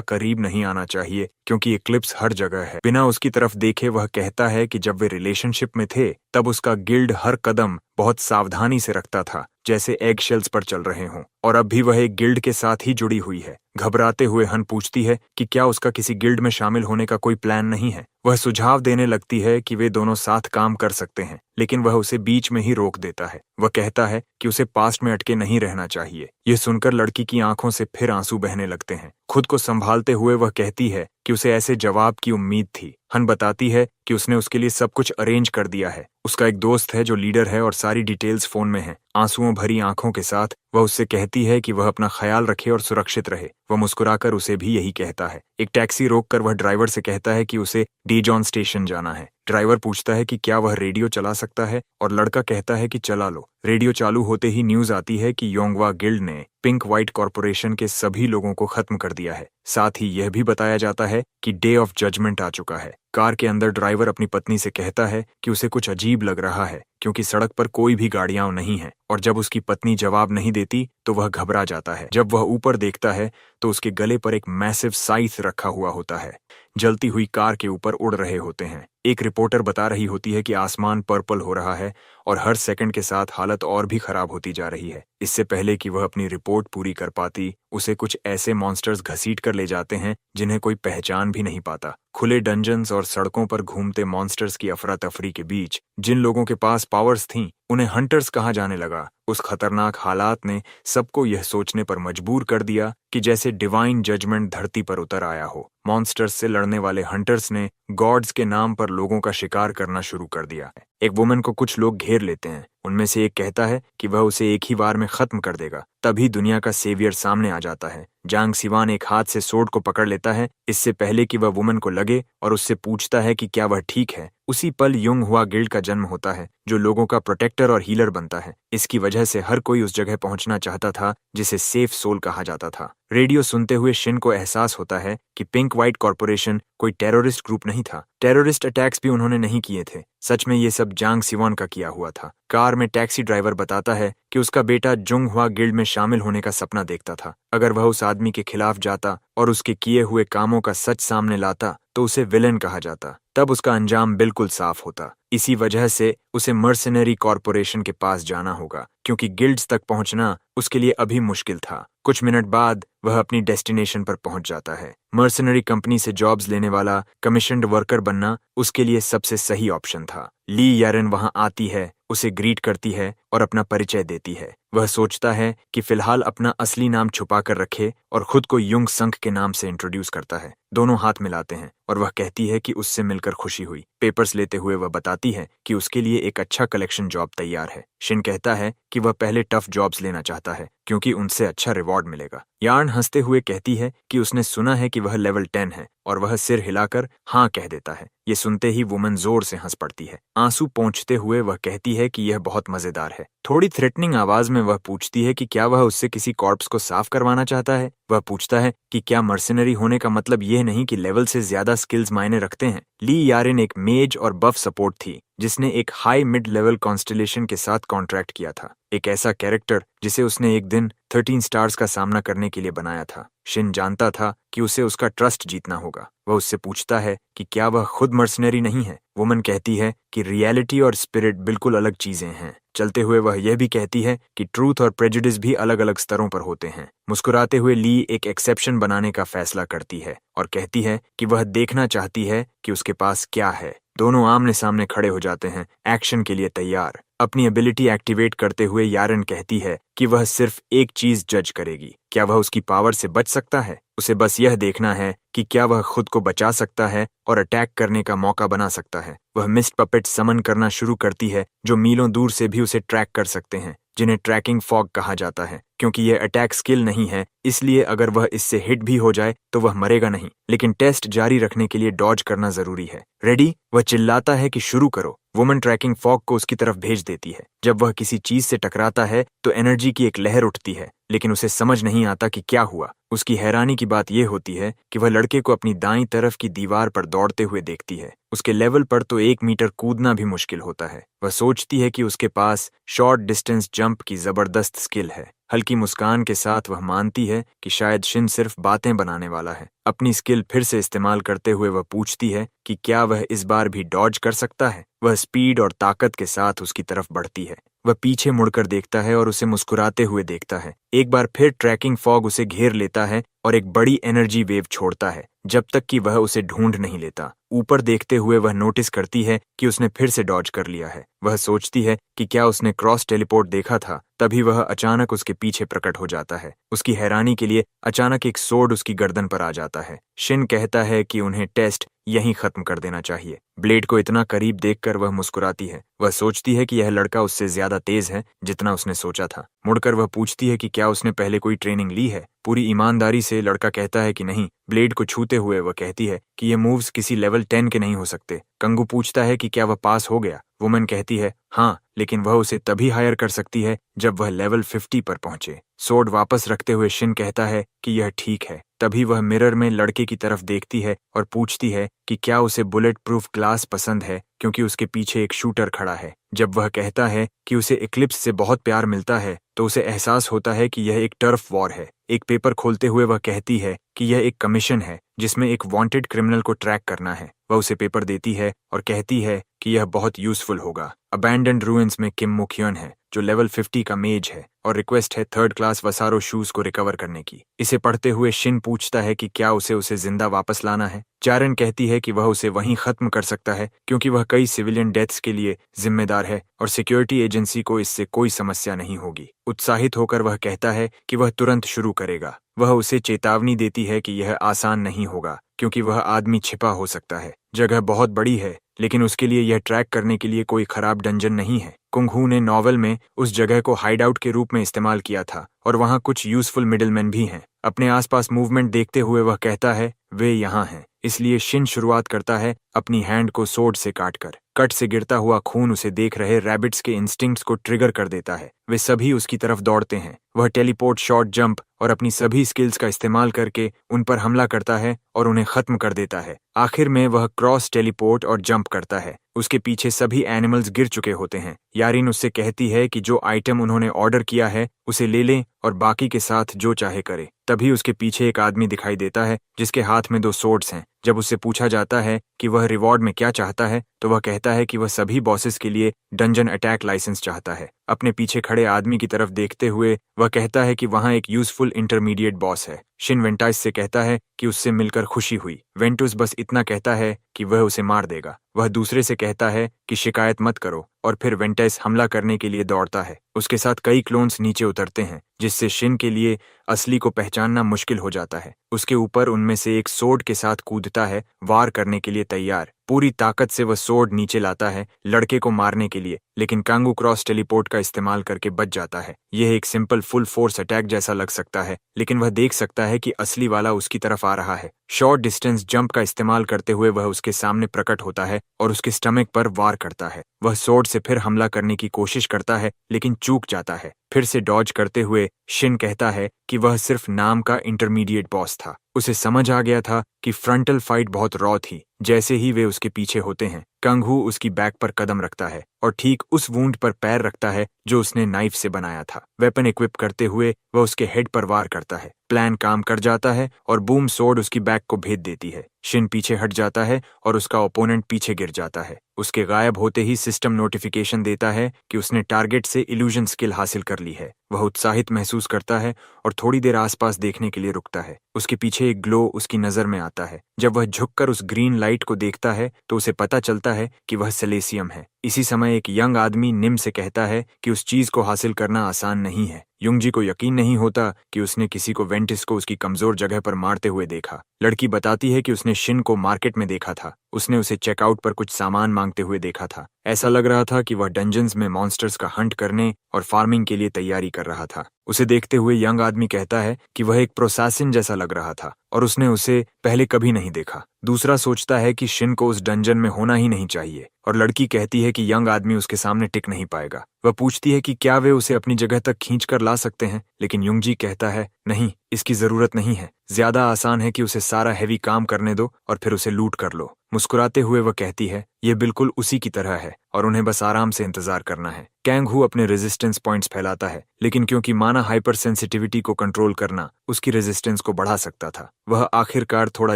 करीब नहीं आना चाहिए, क्योंकि इक्लिप्स हर जगह है। बिना उसकी तरफ देखे वह कहता है कि जब वे रिलेशनशिप में थे तब उसका गिल्ड हर कदम बहुत सावधानी से रखता था, जैसे एग शेल्स पर चल रहे हों, और अब भी वह एक गिल्ड के साथ ही जुड़ी हुई है। घबराते हुए हन पूछती है कि क्या उसका किसी गिल्ड में शामिल होने का कोई प्लान नहीं है। वह सुझाव देने लगती है कि वे दोनों साथ काम कर सकते हैं, लेकिन वह उसे बीच में ही रोक देता है। वह कहता है कि उसे पास्ट में अटके नहीं रहना चाहिए। यह सुनकर लड़की की आंखों से फिर आंसू बहने लगते हैं। खुद को संभालते हुए वह कहती है कि उसे ऐसे जवाब की उम्मीद थी। हन बताती है कि उसने उसके लिए सब कुछ अरेंज कर दिया है। उसका एक दोस्त है जो लीडर है और सारी डिटेल्स फोन में हैं। आंसुओं भरी आंखों के साथ वह उससे कहती है कि वह अपना ख्याल रखे और सुरक्षित रहे। वह मुस्कुराकर उसे भी यही कहता है। एक टैक्सी रोककर वह ड्राइवर से कहता है कि उसे डीजॉन स्टेशन जाना है। ड्राइवर पूछता है कि क्या वह रेडियो चला सकता है, और लड़का कहता है कि चला लो। रेडियो चालू होते ही न्यूज आती है कि योंगवा गिल्ड ने पिंक व्हाइट कॉरपोरेशन के सभी लोगों को खत्म कर दिया है। साथ ही यह भी बताया जाता है कि डे ऑफ जजमेंट आ चुका है। कार के अंदर ड्राइवर अपनी पत्नी से कहता है कि उसे कुछ अजीब लग रहा है, क्योंकि सड़क पर कोई भी गाड़ियां नहीं है, और जब उसकी पत्नी जवाब नहीं देती तो वह घबरा जाता है। जब वह ऊपर देखता है तो उसके गले पर एक मैसिव साइथ रखा हुआ होता है। जलती हुई कार के ऊपर उड़ रहे होते हैं। एक रिपोर्टर बता रही होती है कि आसमान पर्पल हो रहा है और हर सेकंड के साथ हालत और भी खराब होती जा रही है। इससे पहले कि वह अपनी रिपोर्ट पूरी कर पाती, उसे कुछ ऐसे मॉन्स्टर्स घसीट कर ले जाते हैं जिन्हें कोई पहचान भी नहीं पाता। खुले डंजन्स और सड़कों पर घूमते मॉन्स्टर्स की अफरा तफरी के बीच जिन लोगों के पास पावर्स थीं, उन्हें हंटर्स कहा जाने लगा। उस खतरनाक हालात ने सबको यह सोचने पर मजबूर कर दिया कि जैसे डिवाइन जजमेंट धरती पर उतर आया हो। मॉन्स्टर्स से लड़ने वाले हंटर्स ने गॉड्स के नाम पर लोगों का शिकार करना शुरू कर दिया। एक वुमन को कुछ लोग घेर लेते हैं। उनमें से एक कहता है कि वह उसे एक ही बार में खत्म कर देगा। तभी दुनिया का सेवियर सामने आ जाता है। जांग सिवान एक हाथ से सोर्ड को पकड़ लेता है, इससे पहले कि वह वुमन को लगे, और उससे पूछता है कि क्या वह ठीक है। उसी पल युंग हुआ गिल्ड का जन्म होता है, जो लोगों का प्रोटेक्टर और हीलर बनता है। इसकी वजह से हर कोई उस जगह पहुंचना चाहता था जिसे सेफ सोल कहा जाता था। रेडियो सुनते हुए शिन को एहसास होता है कि पिंक व्हाइट कॉरपोरेशन कोई टेररिस्ट ग्रुप नहीं था। टेररिस्ट अटैक्स भी उन्होंने नहीं किए थे। सच में ये सब जांग सिवान का किया हुआ था। कार में टैक्सी ड्राइवर बताता है कि उसका बेटा जुंग हुआ गिल्ड में शामिल होने का सपना देखता था। अगर वह उस आदमी के खिलाफ जाता और उसके किए हुए कामों का सच सामने लाता तो उसे विलेन कहा जाता। तब उसका अंजाम बिल्कुल साफ होता। इसी वजह से उसे मर्सनरी कॉरपोरेशन के पास जाना होगा, क्योंकि गिल्ड्स तक पहुंचना उसके लिए अभी मुश्किल था। कुछ मिनट बाद वह अपनी डेस्टिनेशन पर पहुंच जाता है। मर्सनरी कंपनी से जॉब्स लेने वाला कमीशन्ड वर्कर बनना उसके लिए सबसे सही ऑप्शन था। ली यारेन वहां आती है, उसे ग्रीट करती है और अपना परिचय देती है। वह सोचता है कि फिलहाल अपना असली नाम छुपा कर रखे और खुद को युंग संग के नाम से इंट्रोड्यूस करता है। दोनों हाथ मिलाते हैं और वह कहती है कि उससे मिलकर खुशी हुई। पेपर्स लेते हुए वह बताती है कि उसके लिए एक अच्छा कलेक्शन जॉब तैयार है। शिन कहता है कि वह पहले टफ जॉब्स लेना चाहता है, क्योंकि उनसे अच्छा रिवॉर्ड मिलेगा। यार्न हंसते हुए कहती है कि उसने सुना है कि वह लेवल 10 है, और वह सिर हिलाकर हाँ कह देता है। ये सुनते ही वुमन जोर से हंस पड़ती है। आंसू पोंछते हुए वह कहती है कि यह बहुत मजेदार है। थोड़ी थ्रेटनिंग आवाज में वह पूछती है कि क्या वह उससे किसी कॉर्प्स को साफ करवाना चाहता है। वह पूछता है कि क्या मर्सनरी होने का मतलब यह नहीं कि लेवल से ज्यादा स्किल्स मायने रखते हैं। ली यारेन एक मेज और बफ सपोर्ट थी, जिसने एक हाई मिड लेवल कॉन्स्टलेशन के साथ कॉन्ट्रैक्ट किया था। एक ऐसा कैरेक्टर जिसे उसने एक दिन 13 स्टार्स का सामना करने के लिए बनाया था। शिन जानता था कि उसे उसका ट्रस्ट जीतना होगा। वह उससे पूछता है कि क्या वह खुद मर्सनरी नहीं है। वुमन कहती है कि रियलिटी और स्पिरिट बिल्कुल अलग चीजें हैं। चलते हुए वह यह भी कहती है कि ट्रूथ और प्रेजुडिस भी अलग अलग स्तरों पर होते हैं। मुस्कुराते हुए ली एक एक्सेप्शन बनाने का फैसला करती है और कहती है कि वह देखना चाहती है कि उसके पास क्या है। दोनों आमने सामने खड़े हो जाते हैं, एक्शन के लिए तैयार। अपनी एबिलिटी एक्टिवेट करते हुए यारन कहती है कि वह सिर्फ एक चीज जज करेगी, क्या वह उसकी पावर से बच सकता है। उसे बस यह देखना है कि क्या वह खुद को बचा सकता है और अटैक करने का मौका बना सकता है। वह मिस्ट पपेट समन करना शुरू करती है जो मीलों दूर से भी उसे ट्रैक कर सकते हैं, जिन्हें ट्रैकिंग फॉग कहा जाता है। क्योंकि यह अटैक स्किल नहीं है, इसलिए अगर वह इससे हिट भी हो जाए तो वह मरेगा नहीं, लेकिन टेस्ट जारी रखने के लिए डॉज करना जरूरी है। रेडी? वह चिल्लाता है कि शुरू करो। वुमन ट्रैकिंग फॉग को उसकी तरफ भेज देती है। जब वह किसी चीज से टकराता है तो एनर्जी की एक लहर उठती है, लेकिन उसे समझ नहीं आता कि क्या हुआ। उसकी हैरानी की बात यह होती है कि वह लड़के को अपनी दाईं तरफ की दीवार पर दौड़ते हुए देखती है। उसके लेवल पर तो 1 मीटर कूदना भी मुश्किल होता है। वह सोचती है कि उसके पास शॉर्ट डिस्टेंस जंप की जबरदस्त स्किल है। हल्की मुस्कान के साथ वह मानती है कि शायद शिन सिर्फ बातें बनाने वाला है। अपनी स्किल फिर से इस्तेमाल करते हुए वह पूछती है कि क्या वह इस बार भी डॉज कर सकता है। वह स्पीड और ताकत के साथ उसकी तरफ बढ़ती है। वह पीछे मुड़कर देखता है और उसे मुस्कुराते हुए देखता है। एक बार फिर ट्रैकिंग फॉग उसे घेर लेता है और एक बड़ी एनर्जी वेव छोड़ता है, जब तक कि वह उसे ढूंढ नहीं लेता। ऊपर देखते हुए वह नोटिस करती है कि उसने फिर से डॉज कर लिया है। वह सोचती है कि क्या उसने क्रॉस टेलीपोर्ट देखा था। तभी वह अचानक उसके पीछे प्रकट हो जाता है। उसकी हैरानी के लिए अचानक एक सोर्ड उसकी गर्दन पर आ जाता है। शिन कहता है कि उन्हें टेस्ट यहीं खत्म कर देना चाहिए। ब्लेड को इतना करीब देखकर वह मुस्कुराती है। वह सोचती है कि यह लड़का उससे ज्यादा तेज है जितना उसने सोचा था। मुड़कर वह पूछती है कि क्या उसने पहले कोई ट्रेनिंग ली है। पूरी ईमानदारी से लड़का कहता है कि नहीं। ब्लेड को छूते हुए वह कहती है कि ये मूव्स किसी लेवल 10 के नहीं हो सकते। कंगू पूछता है कि क्या वह पास हो गया। वुमन कहती है हाँ, लेकिन वह उसे तभी हायर कर सकती है जब वह लेवल 50 पर पहुंचे। सोर्ड वापस रखते हुए शिन कहता है कि यह ठीक है। तभी वह मिरर में लड़के की तरफ देखती है और पूछती है कि क्या उसे बुलेट प्रूफ ग्लास पसंद है, क्योंकि उसके पीछे एक शूटर खड़ा है। जब वह कहता है कि उसे इक्लिप्स से बहुत प्यार मिलता है तो उसे एहसास होता है कि यह एक टर्फ वॉर है। एक पेपर खोलते हुए वह कहती है कि यह एक कमीशन है जिसमें एक वांटेड क्रिमिनल को ट्रैक करना है। वह उसे पेपर देती है और कहती है कि यह बहुत यूजफुल होगा। अबैंडन्ड रूइंस में किम मुखियन है जो लेवल 50 का मेज है और रिक्वेस्ट है 3rd क्लास वसारो शूज को रिकवर करने की। इसे पढ़ते हुए शिन पूछता है कि क्या उसे जिंदा वापस लाना है। चारन कहती है कि वह उसे वहीं खत्म कर सकता है क्योंकि वह कई सिविलियन डेथ्स के लिए जिम्मेदार है और सिक्योरिटी एजेंसी को इससे कोई समस्या नहीं होगी। उत्साहित होकर वह कहता है कि वह तुरंत शुरू करेगा। वह उसे चेतावनी देती है कि यह आसान नहीं होगा क्योंकि वह आदमी छिपा हो सकता है। जगह बहुत बड़ी है, लेकिन उसके लिए यह ट्रैक करने के लिए कोई खराब डंजन नहीं है। कुंग-हू ने नॉवल में उस जगह को हाइड आउट के रूप में इस्तेमाल किया था और वहाँ कुछ यूजफुल मिडिलमैन भी हैं। अपने आसपास मूवमेंट देखते हुए वह कहता है वे यहाँ हैं। इसलिए शिन शुरुआत करता है अपनी हैंड को सोर्ड से काटकर। कट से गिरता हुआ खून उसे देख रहे रैबिट्स के इंस्टिंक्ट्स को ट्रिगर कर देता है। वे सभी उसकी तरफ दौड़ते हैं। वह टेलीपोर्ट, शॉर्ट जंप और अपनी सभी स्किल्स का इस्तेमाल करके उन पर हमला करता है और उन्हें खत्म कर देता है। आखिर में वह क्रॉस टेलीपोर्ट और जंप करता है। उसके पीछे सभी एनिमल्स गिर चुके होते हैं। यारिन उससे कहती है कि जो आइटम उन्होंने ऑर्डर किया है उसे ले लें और बाकी के साथ जो चाहे करे। तभी उसके पीछे एक आदमी दिखाई देता है जिसके हाथ में 2 सोर्ड्स हैं। जब उससे पूछा जाता है कि वह रिवॉर्ड में क्या चाहता है तो वह कहता है कि वह सभी बॉसेस के लिए डंजन अटैक लाइसेंस चाहता है। अपने पीछे खड़े आदमी की तरफ देखते हुए वह कहता है कि वहाँ एक यूजफुल इंटरमीडिएट बॉस है। शिन वेंटाइस से कहता है कि उससे मिलकर खुशी हुई। वेंटुस बस इतना कहता है कि वह उसे मार देगा। वह दूसरे से कहता है कि शिकायत मत करो और फिर वेंटाइस हमला करने के लिए दौड़ता है। उसके साथ कई क्लोन्स नीचे उतरते हैं जिससे शिन के लिए असली को पहचानना मुश्किल हो जाता है। उसके ऊपर उनमें से एक सोर्ड के साथ कूदता है, वार करने के लिए तैयार। पूरी ताकत से वह सोर्ड नीचे लाता है लड़के को मारने के लिए, लेकिन कांगू क्रॉस टेलीपोर्ट का इस्तेमाल करके बच जाता है। यह एक सिंपल फुल फोर्स अटैक जैसा लग सकता है, लेकिन वह देख सकता है कि असली वाला उसकी तरफ आ रहा है। शॉर्ट डिस्टेंस जंप का इस्तेमाल करते हुए वह उसके सामने प्रकट होता है और उसके स्टमक पर वार करता है। वह सोर्ड से फिर हमला करने की कोशिश करता है लेकिन चूक जाता है। फिर से डॉज करते हुए शिन कहता है कि वह सिर्फ नाम का इंटरमीडिएट बॉस था। उसे समझ आ गया था कि फ्रंटल फाइट बहुत रॉ थी। जैसे ही वे उसके पीछे होते हैं, कंग-हू उसकी बैक पर कदम रखता है और ठीक उस वूंड पर पैर रखता है जो उसने नाइफ से बनाया था। वेपन इक्विप करते हुए वह उसके हेड पर वार करता है। प्लान काम कर जाता है और बूम सोर्ड उसकी बैक को भेद देती है। शिन पीछे हट जाता है और उसका ओपोनेंट पीछे गिर जाता है। उसके गायब होते ही सिस्टम नोटिफिकेशन देता है कि उसने टारगेट से इल्यूजन स्किल हासिल कर ली है। वह उत्साहित महसूस करता है और थोड़ी देर आसपास देखने के लिए रुकता है। उसके पीछे एक ग्लो उसकी नजर में आता है। जब वह झुककर उस ग्रीन लाइट को देखता है तो उसे पता चलता है कि वह सेलेसियम है। इसी समय एक यंग आदमी निम से कहता है कि उस चीज को हासिल करना आसान नहीं है। युंग जी को यकीन नहीं होता कि उसने किसी को वेंटिस को उसकी कमजोर जगह पर मारते हुए देखा। लड़की बताती है कि उसने शिन को मार्केट में देखा था। उसने उसे चेकआउट पर कुछ सामान मांगते हुए देखा था। ऐसा लग रहा था कि वह डंजन्स में मॉन्स्टर्स का हंट करने और फार्मिंग के लिए तैयारी कर रहा था। उसे देखते हुए यंग आदमी कहता है कि वह एक प्रोसासिन जैसा लग रहा था और उसने उसे पहले कभी नहीं देखा। दूसरा सोचता है कि शिन को उस डंजन में होना ही नहीं चाहिए और लड़की कहती है कि यंग आदमी उसके सामने टिक नहीं पाएगा। वह पूछती है कि क्या वे उसे अपनी जगह तक खींच कर ला सकते हैं, लेकिन युंग जी कहता है नहीं, इसकी जरूरत नहीं है। ज्यादा आसान है कि उसे सारा हैवी काम करने दो और फिर उसे लूट कर लो। मुस्कुराते हुए वह कहती है यह बिल्कुल उसी की तरह है और उन्हें बस आराम से इंतजार करना है। कैंग हू अपने रेजिस्टेंस पॉइंट्स फैलाता है, लेकिन क्योंकि माना हाइपर सेंसिटिविटी को कंट्रोल करना उसकी रेजिस्टेंस को बढ़ा सकता था, वह आखिरकार थोड़ा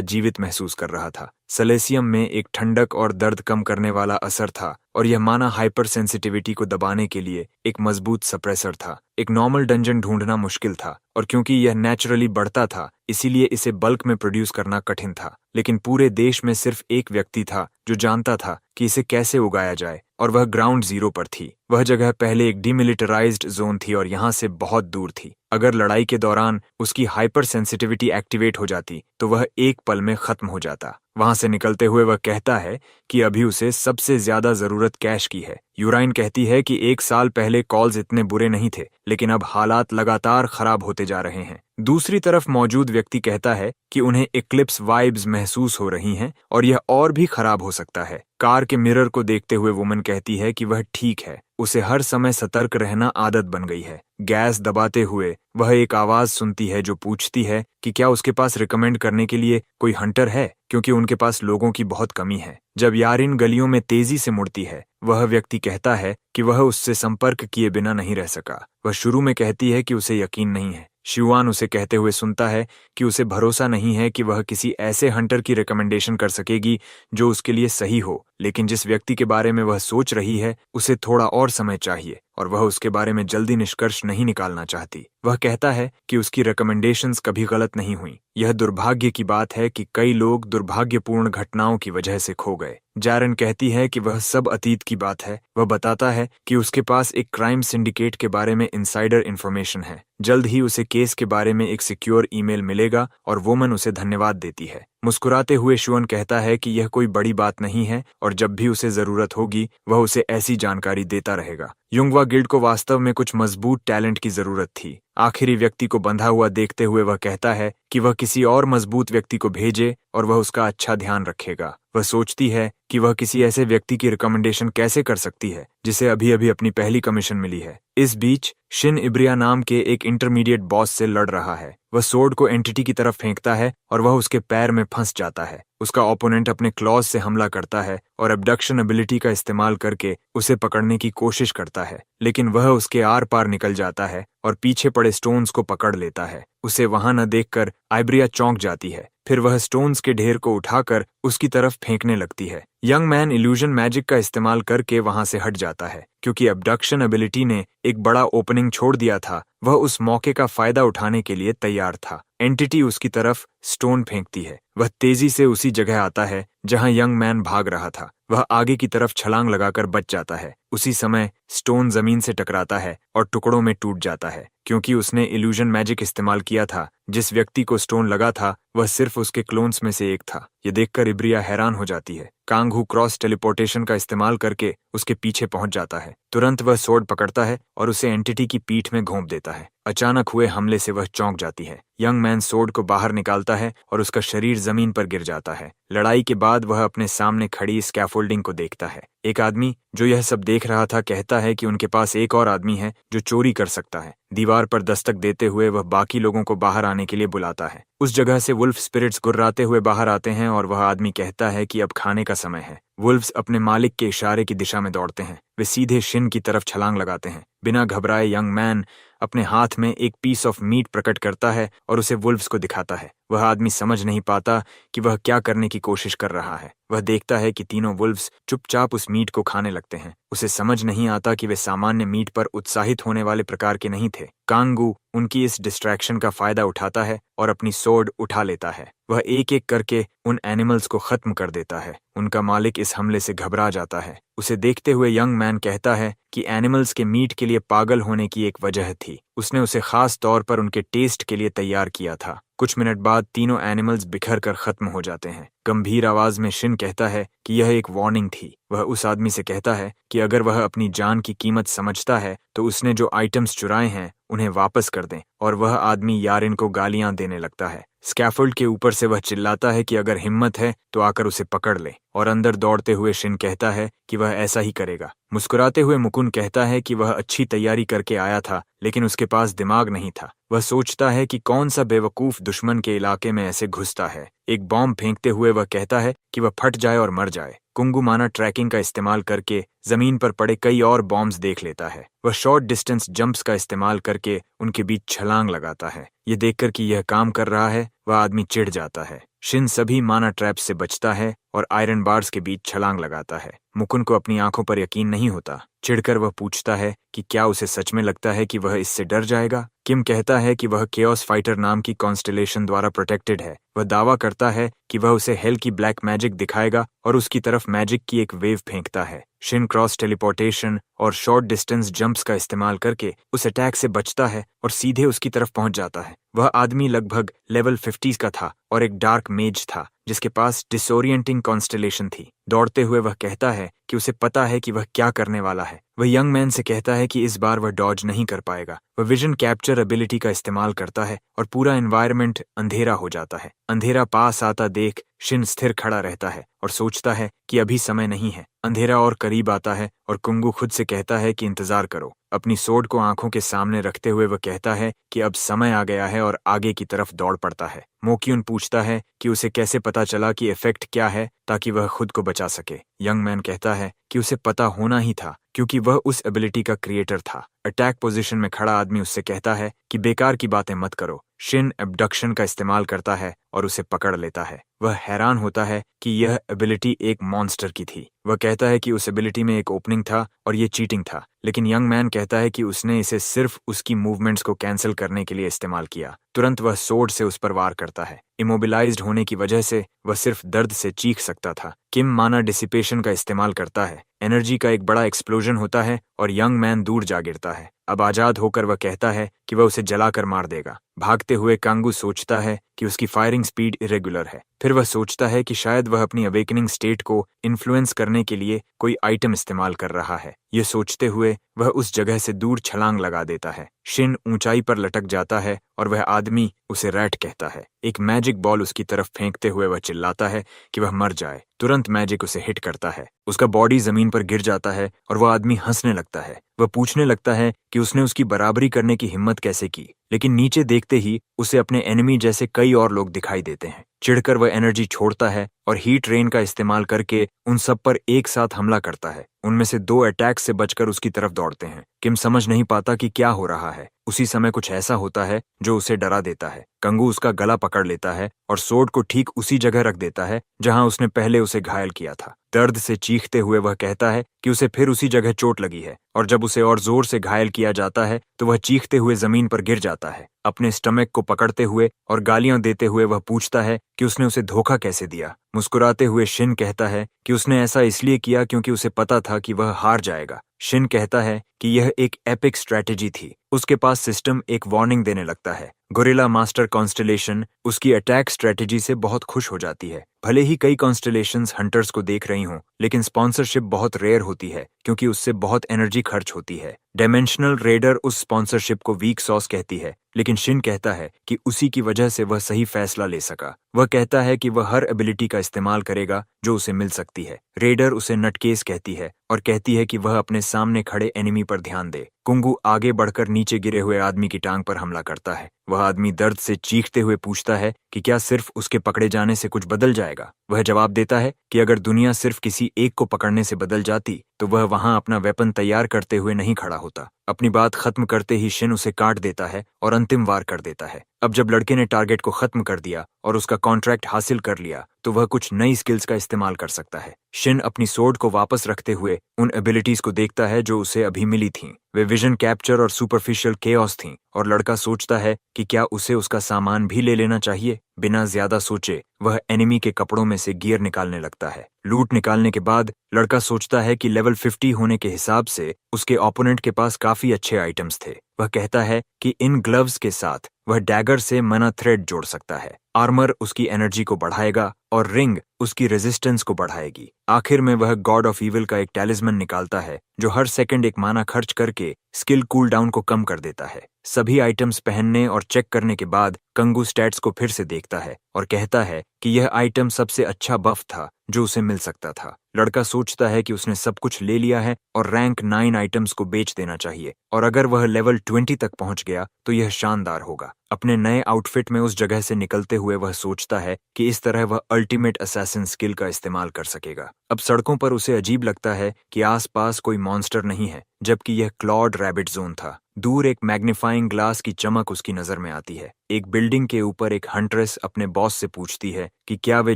जीवित महसूस कर रहा था। सेलेसियम में एक ठंडक और दर्द कम करने वाला असर था और यह माना हाइपर सेंसिटिविटी को दबाने के लिए एक मजबूत सप्रेसर था। एक नॉर्मल डंजन ढूंढना मुश्किल था और क्योंकि यह नेचुरली बढ़ता था इसीलिए इसे बल्क में प्रोड्यूस करना कठिन था। लेकिन पूरे देश में सिर्फ एक व्यक्ति था जो जानता था कि इसे कैसे उगाया जाए और वह ग्राउंड जीरो पर थी। वह जगह पहले एक डिमिलिटराइज्ड जोन थी और यहाँ से बहुत दूर थी। अगर लड़ाई के दौरान उसकी हाइपर सेंसिटिविटी एक्टिवेट हो जाती तो वह एक पल में खत्म हो जाता। वहां से निकलते हुए वह कहता है कि अभी उसे सबसे ज्यादा जरूरत कैश की है। यूराइन कहती है कि 1 साल पहले कॉल्स इतने बुरे नहीं थे, लेकिन अब हालात लगातार खराब होते जा रहे हैं। दूसरी तरफ मौजूद व्यक्ति कहता है कि उन्हें इक्लिप्स वाइब्स महसूस हो रही हैं और यह और भी खराब हो सकता है। कार के मिरर को देखते हुए वुमन कहती है कि वह ठीक है, उसे हर समय सतर्क रहना आदत बन गई है। गैस दबाते हुए वह एक आवाज सुनती है जो पूछती है कि क्या उसके पास रिकमेंड करने के लिए कोई हंटर है, क्योंकि उनके पास लोगों की बहुत कमी है। जब यारिन गलियों में तेजी से मुड़ती है, वह व्यक्ति कहता है कि वह उससे संपर्क किए बिना नहीं रह सका। वह शुरू में कहती है कि उसे यकीन नहीं है। शिवान उसे कहते हुए सुनता है कि उसे भरोसा नहीं है कि वह किसी ऐसे हंटर की रिकमेंडेशन कर सकेगी जो उसके लिए सही हो, लेकिन जिस व्यक्ति के बारे में वह सोच रही है उसे थोड़ा और समय चाहिए और वह उसके बारे में जल्दी निष्कर्ष नहीं निकालना चाहती। वह कहता है कि उसकी रिकमेंडेशंस कभी गलत नहीं हुई। यह दुर्भाग्य की बात है कि कई लोग दुर्भाग्यपूर्ण घटनाओं की वजह से खो गए। जैरन कहती है कि वह सब अतीत की बात है। वह बताता है कि उसके पास एक क्राइम सिंडिकेट के बारे में इनसाइडर इन्फॉर्मेशन है। जल्द ही उसे केस के बारे में एक सिक्योर ईमेल मिलेगा और वुमन उसे धन्यवाद देती है। मुस्कुराते हुए शुअन कहता है कि यह कोई बड़ी बात नहीं है और जब भी उसे जरूरत होगी वह उसे ऐसी जानकारी देता रहेगा। युंगवा गिल्ड को वास्तव में कुछ मजबूत टैलेंट की जरूरत थी। आखिरी व्यक्ति को बंधा हुआ देखते हुए वह कहता है कि वह किसी और मजबूत व्यक्ति को भेजे और वह उसका अच्छा ध्यान रखेगा। वह सोचती है कि वह किसी ऐसे व्यक्ति की रिकमेंडेशन कैसे कर सकती है जिसे अभी अभी अपनी पहली कमीशन मिली है। इस बीच शिन इब्रिया नाम के एक इंटरमीडिएट बॉस से लड़ रहा है। वह सोर्ड को एंटिटी की तरफ फेंकता है और वह उसके पैर में फंस जाता है। उसका ओपोनेंट अपने क्लॉज से हमला करता है और एब्डक्शन एबिलिटी का इस्तेमाल करके उसे पकड़ने की कोशिश करता है, लेकिन वह उसके आर पार निकल जाता है और पीछे पड़े स्टोन्स को पकड़ लेता है। उसे वहां न देखकर आइब्रिया चौंक जाती है। फिर वह स्टोन्स के ढेर को उठाकर उसकी तरफ फेंकने लगती है। यंग मैन इल्यूजन मैजिक का इस्तेमाल करके वहां से हट जाता है। क्योंकि एब्डक्शन एबिलिटी ने एक बड़ा ओपनिंग छोड़ दिया था, वह उस मौके का फायदा उठाने के लिए तैयार था। एंटिटी उसकी तरफ स्टोन फेंकती है। वह तेजी से उसी जगह आता है जहां यंग मैन भाग रहा था। वह आगे की तरफ छलांग लगाकर बच जाता है। उसी समय स्टोन जमीन से टकराता है और टुकड़ों में टूट जाता है। क्योंकि उसने इल्यूजन मैजिक इस्तेमाल किया था, जिस व्यक्ति को स्टोन लगा था वह सिर्फ उसके क्लोन्स में से एक था। ये देखकर इब्रिया हैरान हो जाती है। कांग हू क्रॉस टेलीपोर्टेशन का इस्तेमाल करके उसके पीछे पहुंच जाता है। तुरंत वह सोर्ड पकड़ता है और उसे एंटिटी की पीठ में घोंप देता है। अचानक हुए हमले से वह चौंक जाती है। यंग मैन सोर्ड को बाहर निकालता है और उसका शरीर जमीन पर गिर जाता है। लड़ाई के बाद वह अपने सामने खड़ी स्कैफोल्डिंग को देखता है। एक आदमी जो यह सब देख रहा था कहता है कि उनके पास एक और आदमी है जो चोरी कर सकता है। दीवार पर दस्तक देते हुए वह बाकी लोगों को बाहर आने के लिए बुलाता है। उस जगह से वुल्फ स्पिरिट्स गुर्राते हुए बाहर आते हैं और वह आदमी कहता है कि अब खाने का समय है। वुल्फ्स अपने मालिक के इशारे की दिशा में दौड़ते हैं। वे सीधे शिन की तरफ छलांग लगाते हैं। बिना घबराए यंग मैन अपने हाथ में एक पीस ऑफ मीट प्रकट करता है और उसे वुल्फ्स को दिखाता है। वह आदमी समझ नहीं पाता कि वह क्या करने की कोशिश कर रहा है। वह देखता है कि तीनों वुल्व्स चुपचाप उस मीट को खाने लगते हैं। उसे समझ नहीं आता कि वे सामान्य मीट पर उत्साहित होने वाले प्रकार के नहीं थे। कांगू उनकी इस डिस्ट्रैक्शन का फायदा उठाता है और अपनी सोर्ड उठा लेता है। वह एक एक करके उन एनिमल्स को खत्म कर देता है। उनका मालिक इस हमले से घबरा जाता है। उसे देखते हुए यंग मैन कहता है कि एनिमल्स के मीट के लिए पागल होने की एक वजह थी। उसने उसे खास तौर पर उनके टेस्ट के लिए तैयार किया था। कुछ मिनट बाद तीनों एनिमल्स बिखर कर खत्म हो जाते हैं। गंभीर आवाज में शिन कहता है कि यह एक वार्निंग थी। वह उस आदमी से कहता है कि अगर वह अपनी जान की कीमत समझता है तो उसने जो आइटम्स चुराए हैं उन्हें वापस कर दें। और वह आदमी यारिन को गालियां देने लगता है। स्कैफोल्ड के ऊपर से वह चिल्लाता है कि अगर हिम्मत है तो आकर उसे पकड़ ले। और अंदर दौड़ते हुए शिन कहता है कि वह ऐसा ही करेगा। मुस्कुराते हुए मुकुन कहता है कि वह अच्छी तैयारी करके आया था, लेकिन उसके पास दिमाग नहीं था। वह सोचता है कि कौन सा बेवकूफ दुश्मन के इलाके में ऐसे घुसता है। एक बॉम्ब फेंकते हुए वह कहता है कि वह फट जाए और मर जाए। कुंगुमाना ट्रैकिंग का इस्तेमाल करके जमीन पर पड़े कई और बॉम्ब्स देख लेता है। वह शॉर्ट डिस्टेंस जंप्स का इस्तेमाल करके उनके बीच छलांग लगाता है। ये देखकर कि यह काम कर रहा है, वह आदमी चिढ़ जाता है। शिन सभी माना ट्रैप्स से बचता है और आयरन बार्स के बीच छलांग लगाता है। मुकुन को अपनी आंखों पर यकीन नहीं होता। चिढ़कर वह पूछता है कि क्या उसे सच में लगता है कि वह इससे डर जाएगा। किम कहता है कि वह केओस फाइटर नाम की कॉन्स्टेलेशन द्वारा प्रोटेक्टेड है। वह दावा करता है कि वह उसे हेल की ब्लैक मैजिक दिखाएगा और उसकी तरफ मैजिक की एक वेव फेंकता है। शिन क्रॉस टेलीपोर्टेशन और शॉर्ट डिस्टेंस जंप्स का इस्तेमाल करके उस अटैक से बचता है और सीधे उसकी तरफ पहुंच जाता है। वह आदमी लगभग लेवल 50 का था और एक डार्क मेज था जिसके पास डिसोरिएंटिंग कॉन्स्टेलेशन थी। दौड़ते हुए वह कहता है कि उसे पता है कि वह क्या करने वाला है। वह यंग मैन से कहता है कि इस बार वह डॉज नहीं कर पाएगा। वह विजन कैप्चर एबिलिटी का इस्तेमाल करता है और पूरा एनवायरनमेंट अंधेरा हो जाता है। अंधेरा पास आता देख शिन स्थिर खड़ा रहता है और सोचता है कि अभी समय नहीं है। अंधेरा और करीब आता है और कुंगू खुद से कहता है कि इंतजार करो। अपनी सोर्ड को आंखों के सामने रखते हुए वह कहता है कि अब समय आ गया है और आगे की तरफ दौड़ पड़ता है। मोक्यून पूछता है कि उसे कैसे पता चला कि इफेक्ट क्या है ताकि वह खुद को बचा सके। यंग मैन कहता है कि उसे पता होना ही था क्योंकि वह उस एबिलिटी का क्रिएटर था। अटैक पोजीशन में खड़ा आदमी उससे कहता है कि बेकार की बातें मत करो। शिन एब्डक्शन का इस्तेमाल करता है और उसे पकड़ लेता है। वह हैरान होता है कि यह एबिलिटी एक मॉन्स्टर की थी। वह कहता है कि उस एबिलिटी में एक ओपनिंग था और ये चीटिंग था, लेकिन यंग मैन कहता है कि उसने इसे सिर्फ उसकी मूवमेंट्स को कैंसिल करने के लिए इस्तेमाल किया। तुरंत वह सोर्ड से उस पर वार करता है। इमोबिलाइज्ड होने की वजह से वह सिर्फ दर्द से चीख सकता था। किम माना डिसिपेशन का इस्तेमाल करता है। एनर्जी का एक बड़ा एक्सप्लोजन होता है और यंग मैन दूर जा गिरता है। अब आजाद होकर वह कहता है कि वह उसे जलाकर मार देगा। भागते हुए कांगू सोचता है कि उसकी फायरिंग स्पीड इरेगुलर है। फिर वह सोचता है कि शायद वह अपनी अवेकनिंग स्टेट को इन्फ्लुएंस करने के लिए कोई आइटम इस्तेमाल कर रहा है। ये सोचते हुए वह उस जगह से दूर छलांग लगा देता है। शिन ऊंचाई पर लटक जाता है और वह आदमी उसे रैट कहता है। एक मैजिक बॉल उसकी तरफ फेंकते हुए वह चिल्लाता है कि वह मर जाए। तुरंत मैजिक उसे हिट करता है। उसका बॉडी जमीन पर गिर जाता है और वह आदमी हंसने लगता है। वह पूछने लगता है कि उसने उसकी बराबरी करने की हिम्मत कैसे की, लेकिन नीचे देखते ही उसे अपने एनिमी जैसे कई और लोग दिखाई देते हैं। चिढ़कर वह एनर्जी छोड़ता है और हीट रेन का इस्तेमाल करके उन सब पर एक साथ हमला करता है। उनमें से 2 अटैक से बचकर उसकी तरफ दौड़ते हैं। किम समझ नहीं पाता कि क्या हो रहा है। उसी समय कुछ ऐसा होता है जो उसे डरा देता है। कंगू उसका गला पकड़ लेता है और सोर्ड को ठीक उसी जगह रख देता है जहां उसने पहले उसे घायल किया था। दर्द से चीखते हुए वह कहता है कि उसे फिर उसी जगह चोट लगी है और जब उसे और जोर से घायल किया जाता है तो वह चीखते हुए जमीन पर गिर जाता है। अपने स्टमक को पकड़ते हुए और गालियां देते हुए वह पूछता है कि उसने उसे धोखा कैसे दिया। मुस्कुराते हुए शिन कहता है कि उसने ऐसा इसलिए किया क्योंकि उसे पता था कि वह हार जाएगा। शिन कहता है कि यह एक एपिक स्ट्रैटेजी थी। उसके पास सिस्टम एक वार्निंग देने लगता है। गोरिल्ला मास्टर कॉन्स्टेलेशन उसकी अटैक स्ट्रैटेजी से बहुत खुश हो जाती है। भले ही कई कॉन्स्टेलेशंस हंटर्स को देख रही हों, लेकिन स्पॉन्सरशिप बहुत रेयर होती है क्योंकि उससे बहुत एनर्जी खर्च होती है। डायमेंशनल रेडर उस स्पॉन्सरशिप को वीक सॉस कहती है, लेकिन शिन कहता है कि उसी की वजह से वह सही फैसला ले सका। वह कहता है कि वह हर एबिलिटी का इस्तेमाल करेगा जो उसे मिल सकती है। रेडर उसे नटकेस कहती है और कहती है कि वह अपने सामने खड़े एनिमी पर ध्यान दे। कुंगू आगे बढ़कर नीचे गिरे हुए आदमी की टांग पर हमला करता है। वह आदमी दर्द से चीखते हुए पूछता है कि क्या सिर्फ उसके पकड़े जाने से कुछ बदल जाएगा। वह जवाब देता है कि अगर दुनिया सिर्फ किसी एक को पकड़ने से बदल जाती तो वह वहां अपना वेपन तैयार करते हुए नहीं खड़ा होता। अपनी बात खत्म करते ही शिन उसे काट देता है और अंतिम वार कर देता है। अब जब लड़के ने टारगेट को खत्म कर दिया और उसका कॉन्ट्रैक्ट हासिल कर लिया तो वह कुछ नई स्किल्स का इस्तेमाल कर सकता है। शिन अपनी सोर्ड को वापस रखते हुए उन एबिलिटीज को देखता है जो उसे अभी मिली थीं। वे विजन कैप्चर और सुपरफिशियल केओस थीं और लड़का सोचता है कि क्या उसे उसका सामान भी ले लेना चाहिए। बिना ज्यादा सोचे वह एनिमी के कपड़ों में से गियर निकालने लगता है। लूट निकालने के बाद लड़का सोचता है कि लेवल 50 होने के हिसाब से उसके ओपोनेंट के पास काफी अच्छे आइटम्स थे। वह कहता है कि इन ग्लव्स के साथ वह डैगर से मना थ्रेड जोड़ सकता है। आर्मर उसकी एनर्जी को बढ़ाएगा और रिंग उसकी रेजिस्टेंस को बढ़ाएगी। आखिर में वह गॉड ऑफ ईविल का एक टैलिस्मन निकालता है जो हर सेकंड एक माना खर्च करके स्किल कूल डाउन को कम कर देता है। सभी आइटम्स पहनने और चेक करने के बाद कंगू स्टैट्स को फिर से देखता है और कहता है कि यह आइटम सबसे अच्छा बफ था जो उसे मिल सकता था। लड़का सोचता है कि उसने सब कुछ ले लिया है और रैंक 9 आइटम्स को बेच देना चाहिए और अगर वह लेवल 20 तक पहुंच गया तो यह शानदार होगा। अपने नए आउटफिट में उस जगह से निकलते हुए वह सोचता है कि इस तरह वह अल्टीमेट असैसिन स्किल का इस्तेमाल कर सकेगा। अब सड़कों पर उसे अजीब लगता है कि आसपास कोई मॉन्स्टर नहीं है, जबकि यह क्लॉड रैबिट जोन था। दूर एक मैग्नीफाइंग ग्लास की चमक उसकी नजर में आती है। एक बिल्डिंग के ऊपर एक हंट्रेस अपने बॉस से पूछती है कि क्या वे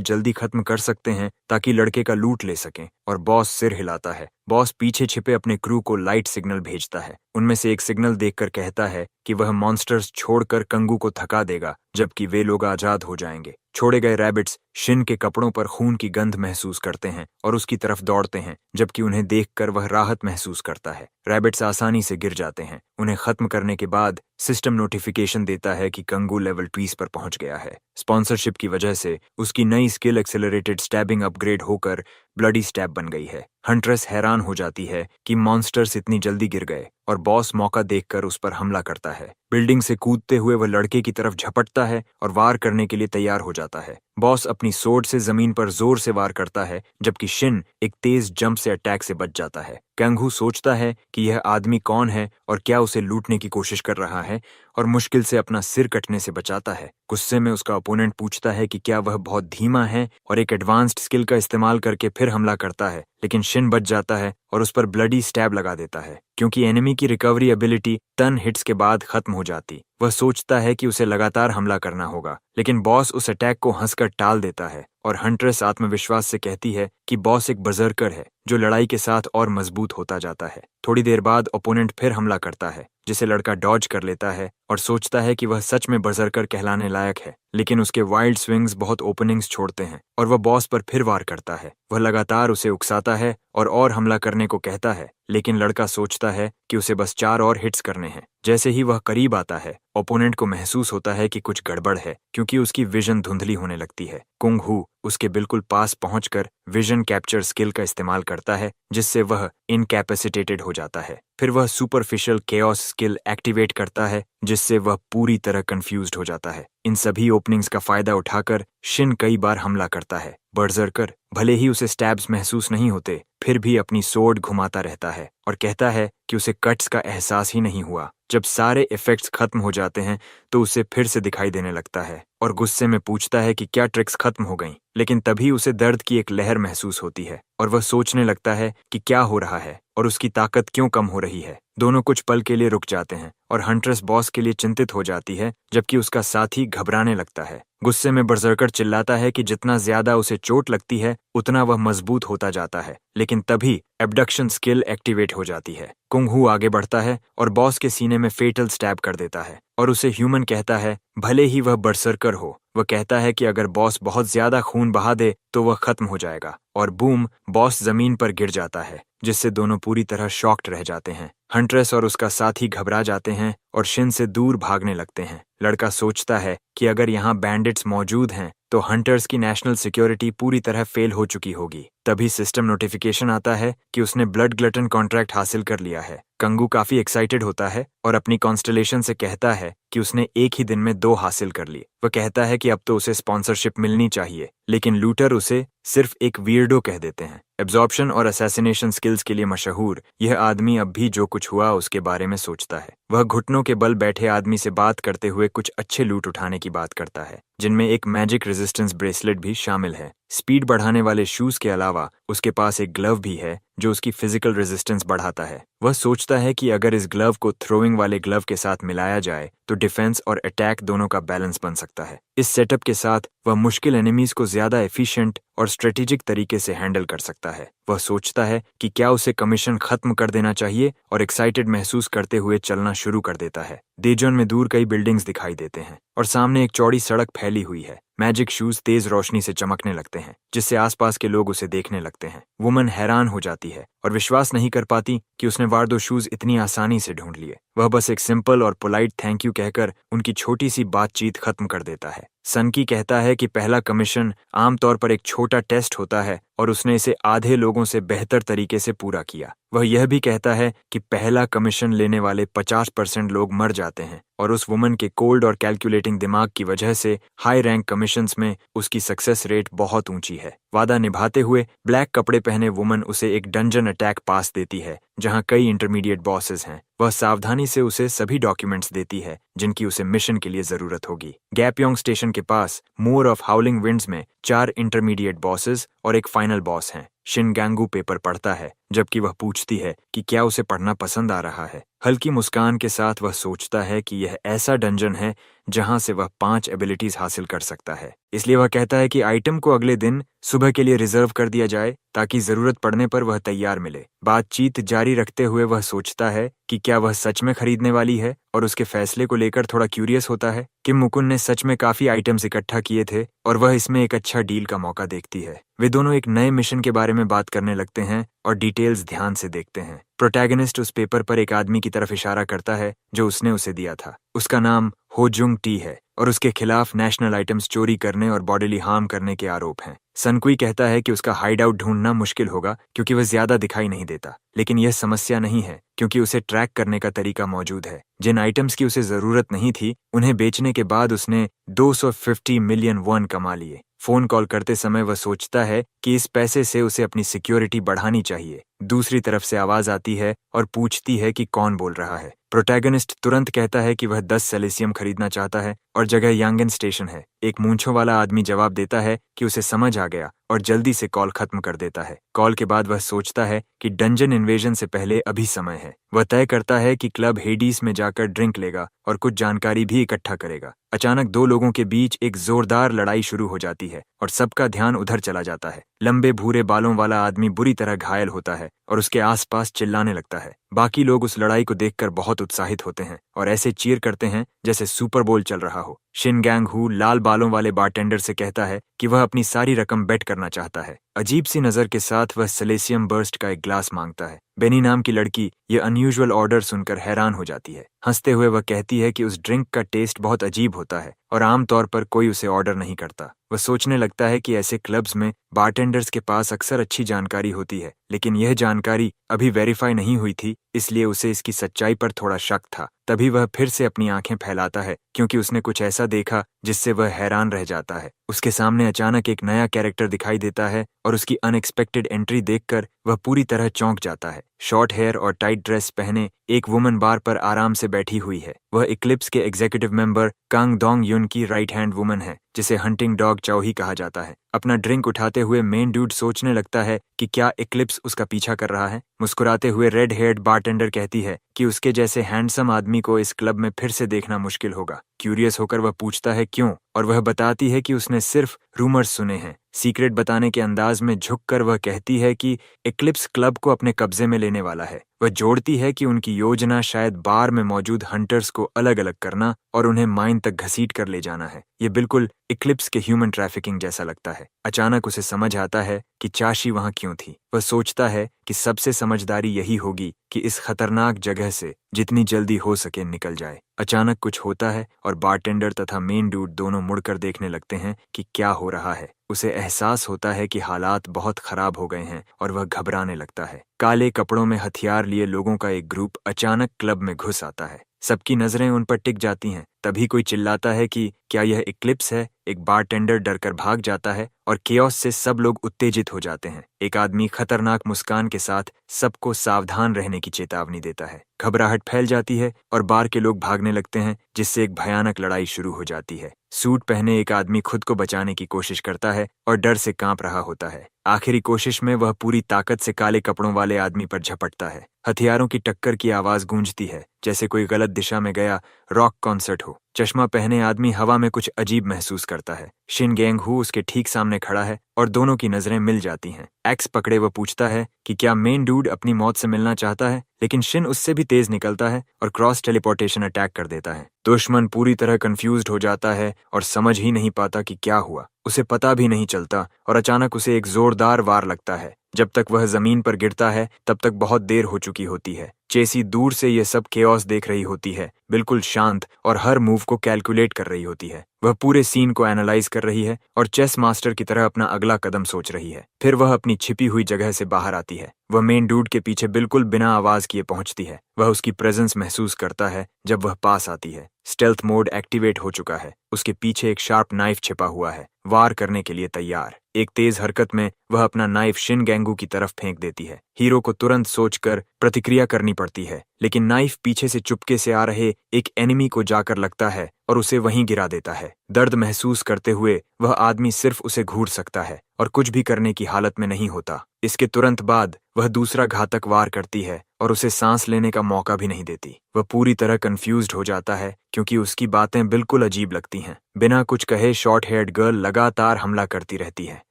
जल्दी खत्म कर सकते हैं ताकि लड़के का लूट ले सकें, और बॉस सिर हिलाता है। बॉस पीछे छिपे अपने क्रू को लाइट सिग्नल भेजता है। उनमें से एक सिग्नल देखकर कहता है कि वह मॉन्स्टर्स छोड़कर कंगू को थका देगा जबकि वे लोग आजाद हो जाएंगे। छोड़े गए रैबिट्स शिन के कपड़ों पर खून की गंध महसूस करते हैं और उसकी तरफ दौड़ते हैं, जबकि उन्हें देखकर वह राहत महसूस करता है। रैबिट्स आसानी से गिर जाते हैं। उन्हें खत्म करने के बाद सिस्टम नोटिफिकेशन देता है कि कंगू लेवल 20 पर पहुंच गया है। स्पॉन्सरशिप की वजह से उसकी नई स्किल एक्सेलरेटेड स्टैबिंग अपग्रेड होकर ब्लडी स्टैब बन गई है। हंट्रेस हैरान हो जाती है कि मॉन्स्टर्स इतनी जल्दी गिर गए और बॉस मौका देखकर उस पर हमला करता है। बिल्डिंग से कूदते हुए वह लड़के की तरफ झपटता है और वार करने के लिए तैयार हो जाता है। बॉस अपनी सोर्ड से जमीन पर जोर से वार करता है जबकि शिन एक तेज जंप से अटैक से बच जाता है। कैंगू सोचता है कि यह आदमी कौन है और क्या उसे लूटने की कोशिश कर रहा है और मुश्किल से अपना सिर कटने से बचाता है। गुस्से में उसका ओपोनेंट पूछता है कि क्या वह बहुत धीमा है और एक एडवांस्ड स्किल का इस्तेमाल करके फिर हमला करता है, लेकिन शिन बच जाता है और उस पर ब्लडी स्टैब लगा देता है। क्योंकि एनिमी की रिकवरी एबिलिटी 10 हिट्स के बाद खत्म हो जाती, वह सोचता है कि उसे लगातार हमला करना होगा, लेकिन बॉस उस अटैक को हंसकर टाल देता है और हंट्रेस आत्मविश्वास से कहती है कि बॉस एक बजर्कर है जो लड़ाई के साथ और मजबूत होता जाता है। थोड़ी देर बाद ओपोनेंट फिर हमला करता है जिसे लड़का डॉज कर लेता है और सोचता है कि वह सच में बजर्कर कहलाने लायक है, लेकिन उसके वाइल्ड स्विंग्स बहुत ओपनिंग्स छोड़ते हैं और वह बॉस पर फिर वार करता है। वह लगातार उसे उकसाता है और हमला करने को कहता है, लेकिन लड़का सोचता है कि उसे बस 4 और हिट्स करने हैं। जैसे ही वह करीब आता है, ओपोनेंट को महसूस होता है कि कुछ गड़बड़ है क्योंकि उसकी विजन धुंधली होने लगती है। कुंग हू उसके बिल्कुल पास पहुंचकर विजन कैप्चर स्किल का इस्तेमाल करता है जिससे वह इनकैपेसिटेटेड हो जाता है। फिर वह सुपरफिशियल केओस स्किल एक्टिवेट करता है जिससे वह पूरी तरह कंफ्यूज्ड हो जाता है। इन सभी ओपनिंग्स का फायदा उठाकर शिन कई बार हमला करता है। बर्जरकर भले ही उसे स्टैब्स महसूस नहीं होते, फिर भी अपनी सोर्ड घुमाता रहता है और कहता है कि उसे कट्स का एहसास ही नहीं हुआ। जब सारे इफेक्ट्स खत्म हो जाते हैं तो उसे फिर से दिखाई देने लगता है और गुस्से में पूछता है कि क्या ट्रिक्स खत्म हो गईं। लेकिन तभी उसे दर्द की एक लहर महसूस होती है और वह सोचने लगता है कि क्या हो रहा है और उसकी ताकत क्यों कम हो रही है। दोनों कुछ पल के लिए रुक जाते हैं और हंट्रेस बॉस के लिए चिंतित हो जाती है जबकि उसका साथी घबराने लगता है। गुस्से में बर्जर्कर चिल्लाता है कि जितना ज्यादा उसे चोट लगती है उतना वह मजबूत होता जाता है, लेकिन तभी एब्डक्शन स्किल एक्टिवेट हो जाती है। कुंग हू आगे बढ़ता है और बॉस के सीने में फेटल स्टैब कर देता है और उसे ह्यूमन कहता है भले ही वह बर्सर्कर हो। वह कहता है कि अगर बॉस बहुत ज्यादा खून बहा दे तो वह खत्म हो जाएगा और बूम, बॉस जमीन पर गिर जाता है जिससे दोनों पूरी तरह शॉक्ड रह जाते हैं। हंट्रेस और उसका साथी घबरा जाते हैं और शिन से दूर भागने लगते हैं। लड़का सोचता है कि अगर यहाँ बैंडिट्स मौजूद हैं तो हंटर्स की नेशनल सिक्योरिटी पूरी तरह फेल हो चुकी होगी। तभी सिस्टम नोटिफिकेशन आता है कि उसने ब्लड ग्लटन कॉन्ट्रैक्ट हासिल कर लिया है। कंगू काफी एक्साइटेड होता है और अपनी कॉन्स्टलेशन से कहता है कि उसने एक ही दिन में 2 हासिल कर ली। वह कहता है कि अब तो उसे स्पॉन्सरशिप मिलनी चाहिए, लेकिन लूटर उसे सिर्फ एक वियर्डो कह देते हैं। एब्जॉर्प्शन और असैसिनेशन स्किल्स के लिए मशहूर यह आदमी अब भी जो कुछ हुआ उसके बारे में सोचता है। वह घुटनों के बल बैठे आदमी से बात करते हुए कुछ अच्छे लूट उठाने की बात करता है, जिनमें एक मैजिक रेजिस्टेंस ब्रेसलेट भी शामिल है। स्पीड बढ़ाने वाले शूज के अलावा उसके पास एक ग्लव भी है जो उसकी फिजिकल रेजिस्टेंस बढ़ाता है। वह सोचता है कि अगर इस ग्लव को थ्रोइंग वाले ग्लव के साथ मिलाया जाए तो डिफेंस और अटैक दोनों का बैलेंस बन सकता है। इस सेटअप के साथ वह मुश्किल एनिमीज को ज्यादा एफिशिएंट और स्ट्रेटेजिक तरीके से हैंडल कर सकता है। वह सोचता है कि क्या उसे कमीशन खत्म कर देना चाहिए और एक्साइटेड महसूस करते हुए चलना शुरू कर देता है। डेजॉन में दूर कई बिल्डिंग्स दिखाई देते हैं और सामने एक चौड़ी सड़क फैली हुई है। मैजिक शूज तेज रोशनी से चमकने लगते हैं, जिससे आसपास के लोग उसे देखने लगते हैं। वुमन हैरान हो जाती है और विश्वास नहीं कर पाती कि उसने वार्डो शूज इतनी आसानी से ढूंढ लिए। वह बस एक सिंपल और पोलाइट थैंक यू कहकर उनकी छोटी सी बातचीत खत्म कर देता है। सनकी कहता है कि पहला कमीशन आमतौर पर एक छोटा टेस्ट होता है और उसने इसे आधे लोगों से बेहतर तरीके से पूरा किया। वह यह भी कहता है कि पहला कमीशन लेने वाले 50% लोग मर जाते हैं और उस वुमन के कोल्ड और कैलकुलेटिंग दिमाग की वजह से हाई रैंक कमीशंस में उसकी सक्सेस रेट बहुत ऊंची है। वादा निभाते हुए ब्लैक कपड़े पहने वुमन उसे एक डंजन अटैक पास देती है जहां कई इंटरमीडिएट बॉसेस हैं। वह सावधानी से उसे सभी डॉक्यूमेंट्स देती है जिनकी उसे मिशन के लिए जरूरत होगी। गैपयोंग स्टेशन के पास मूर ऑफ हाउलिंग विंड्स में 4 इंटरमीडिएट बॉसेस और एक फाइनल बॉस हैं। शिनगैंगू पेपर पढ़ता है जबकि वह पूछती है कि क्या उसे पढ़ना पसंद आ रहा है। हल्की मुस्कान के साथ वह सोचता है कि यह ऐसा डंजन है जहां से वह 5 एबिलिटीज हासिल कर सकता है। इसलिए वह कहता है कि आइटम को अगले दिन सुबह के लिए रिजर्व कर दिया जाए ताकि जरूरत पड़ने पर वह तैयार मिले। बातचीत जारी रखते हुए वह सोचता है कि क्या वह सच में खरीदने वाली है और उसके फैसले को लेकर थोड़ा क्यूरियस होता है। किम मुकुंद ने सच में काफी आइटम्स इकट्ठा किए थे और वह इसमें एक अच्छा डील का मौका देखती है। वे दोनों एक नए मिशन के बारे में बात करने लगते हैं और डिटेल्स ध्यान से देखते हैं। प्रोटैगनिस्ट उस पेपर पर एक आदमी की तरफ इशारा करता है जो उसने उसे दिया था। उसका नाम हो जुंग टी है और उसके खिलाफ नेशनल आइटम्स चोरी करने और बॉडीली हार्म करने के आरोप हैं। सनकुई कहता है कि उसका हाइड आउट ढूंढना मुश्किल होगा क्योंकि वह ज्यादा दिखाई नहीं देता, लेकिन यह समस्या नहीं है क्योंकि उसे ट्रैक करने का तरीका मौजूद है। जिन आइटम्स की उसे जरूरत नहीं थी उन्हें बेचने के बाद उसने 250 मिलियन वॉन कमा लिए। फोन कॉल करते समय वह सोचता है कि इस पैसे से उसे अपनी सिक्योरिटी बढ़ानी चाहिए। दूसरी तरफ से आवाज आती है और पूछती है कि कौन बोल रहा है। प्रोटैगनिस्ट तुरंत कहता है कि वह 10 सेलेसियम खरीदना चाहता है और जगह यांगन स्टेशन है। एक मूंछों वाला आदमी जवाब देता है कि उसे समझ आ गया और जल्दी से कॉल खत्म कर देता है। कॉल के बाद वह सोचता है कि डंजन इन्वेजन से पहले अभी समय है। वह तय करता है कि क्लब हेडीज में जाकर ड्रिंक लेगा और कुछ जानकारी भी इकट्ठा करेगा। अचानक 2 लोगों के बीच एक जोरदार लड़ाई शुरू हो जाती है और सबका ध्यान उधर चला जाता है। लंबे भूरे बालों वाला आदमी बुरी तरह घायल होता है और उसके आसपास चिल्लाने लगता है। बाकी लोग उस लड़ाई को देखकर बहुत उत्साहित होते हैं और ऐसे चीयर करते हैं जैसे सुपर बोल चल रहा हो। शिनगैंगहू लाल बालों वाले बारटेंडर से कहता है कि वह अपनी सारी रकम बेट करना चाहता है। अजीब सी नजर के साथ वह सेलेसियम बर्स्ट का एक ग्लास मांगता है। बेनी नाम की लड़की ये अनयूजुअल ऑर्डर सुनकर हैरान हो जाती है। हंसते हुए वह कहती है कि उस ड्रिंक का टेस्ट बहुत अजीब होता है और आमतौर पर कोई उसे ऑर्डर नहीं करता। वह सोचने लगता है कि ऐसे क्लब्स में बारटेंडर्स के पास अक्सर अच्छी जानकारी होती है, लेकिन यह जानकारी अभी वेरीफाई नहीं हुई थी, इसलिए उसे इसकी सच्चाई पर थोड़ा शक था। तभी वह फिर से अपनी आंखें फैलाता है क्योंकि उसने कुछ ऐसा देखा जिससे वह हैरान रह जाता है। उसके सामने अचानक एक नया कैरेक्टर दिखाई देता है और उसकी अनएक्सपेक्टेड एंट्री देखकर वह पूरी तरह चौंक जाता है। शॉर्ट हेयर और टाइट ड्रेस पहने एक वुमन बार पर आराम से बैठी हुई है। वह इक्लिप्स के एग्जीक्यूटिव मेंबर कांग डोंग युन की राइट हैंड वुमन है, जिसे हंटिंग डॉग चाओही कहा जाता है। अपना ड्रिंक उठाते हुए मेन डूड सोचने लगता है कि क्या इक्लिप्स उसका पीछा कर रहा है। मुस्कुराते हुए रेड हेयर्ड बारटेंडर कहती है कि उसके जैसे हैंडसम आदमी को इस क्लब में फिर से देखना मुश्किल होगा। क्यूरियस होकर वह पूछता है क्यों, और वह बताती है कि उसने सिर्फ रूमर्स सुने हैं। सीक्रेट बताने के अंदाज में झुककर वह कहती है कि इक्लिप्स क्लब को अपने कब्जे में लेने वाला है। वह जोड़ती है कि उनकी योजना शायद बार में मौजूद हंटर्स को अलग अलग करना और उन्हें माइन तक घसीट कर ले जाना है। ये बिल्कुल इक्लिप्स के ह्यूमन ट्रैफिकिंग जैसा लगता है। अचानक उसे समझ आता है कि चाशी वहां क्यों थी। वह सोचता है कि सबसे समझदारी यही होगी कि इस खतरनाक जगह से जितनी जल्दी हो सके निकल जाए। अचानक कुछ होता है और बारटेंडर तथा मेन डूड दोनों मुड़कर देखने लगते हैं कि क्या हो रहा है। उसे एहसास होता है कि हालात बहुत खराब हो गए हैं और वह घबराने लगता है। काले कपड़ों में हथियार लिए लोगों का एक ग्रुप अचानक क्लब में घुस आता है। सबकी नजरें उन पर टिक जाती हैं। तभी कोई चिल्लाता है कि क्या यह इक्लिप्स है। एक बारटेंडर डरकर भाग जाता है और केओस से सब लोग उत्तेजित हो जाते हैं। एक आदमी खतरनाक मुस्कान के साथ सबको सावधान रहने की चेतावनी देता है। घबराहट फैल जाती है और बार के लोग भागने लगते हैं, जिससे एक भयानक लड़ाई शुरू हो जाती है। सूट पहने एक आदमी खुद को बचाने की कोशिश करता है और डर से कांप रहा होता है। आखिरी कोशिश में वह पूरी ताकत से काले कपड़ों वाले आदमी पर झपटता है। हथियारों की टक्कर की आवाज गूंजती है, जैसे कोई गलत दिशा में गया रॉक कॉन्सर्ट हो। चश्मा पहने आदमी हवा में कुछ अजीब महसूस करता है। शिन गैंग-हू उसके ठीक सामने खड़ा है और दोनों की नजरें मिल जाती हैं। एक्स पकड़े वह पूछता है कि क्या मेन डूड अपनी मौत से मिलना चाहता है, लेकिन शिन उससे भी तेज निकलता है और क्रॉस टेलीपोर्टेशन अटैक कर देता है। दुश्मन पूरी तरह कंफ्यूज्ड हो जाता है और समझ ही नहीं पाता कि क्या हुआ। उसे पता भी नहीं चलता और अचानक उसे एक जोरदार वार लगता है। जब तक वह जमीन पर गिरता है तब तक बहुत देर हो चुकी होती है। चेसी दूर से यह सब केओस देख रही होती है, बिल्कुल शांत, और हर मूव को कैलकुलेट कर रही होती है। वह पूरे सीन को एनालाइज कर रही है और चेस मास्टर की तरह अपना अगला कदम सोच रही है। फिर वह अपनी छिपी हुई जगह से बाहर आती है। वह मेन डूड के पीछे बिल्कुल बिना आवाज किए पहुंचती है। वह उसकी प्रेजेंस महसूस करता है जब वह पास आती है। स्टेल्थ मोड एक्टिवेट हो चुका है। उसके पीछे एक शार्प नाइफ छिपा हुआ है, वार करने के लिए तैयार। एक तेज हरकत में वह अपना नाइफ शिन गैंगू की तरफ फेंक देती है। हीरो को तुरंत सोचकर प्रतिक्रिया करनी पड़ती है, लेकिन नाइफ पीछे से चुपके से आ रहे एक एनिमी को जाकर लगता है और उसे वहीं गिरा देता है। दर्द महसूस करते हुए वह आदमी सिर्फ उसे घूर सकता है और कुछ भी करने की हालत में नहीं होता। इसके तुरंत बाद वह दूसरा घातक वार करती है और उसे सांस लेने का मौका भी नहीं देती। वह पूरी तरह कंफ्यूज्ड हो जाता है क्योंकि उसकी बातें बिल्कुल अजीब लगती हैं। बिना कुछ कहे शॉर्ट हेयर्ड गर्ल लगातार हमला करती रहती है।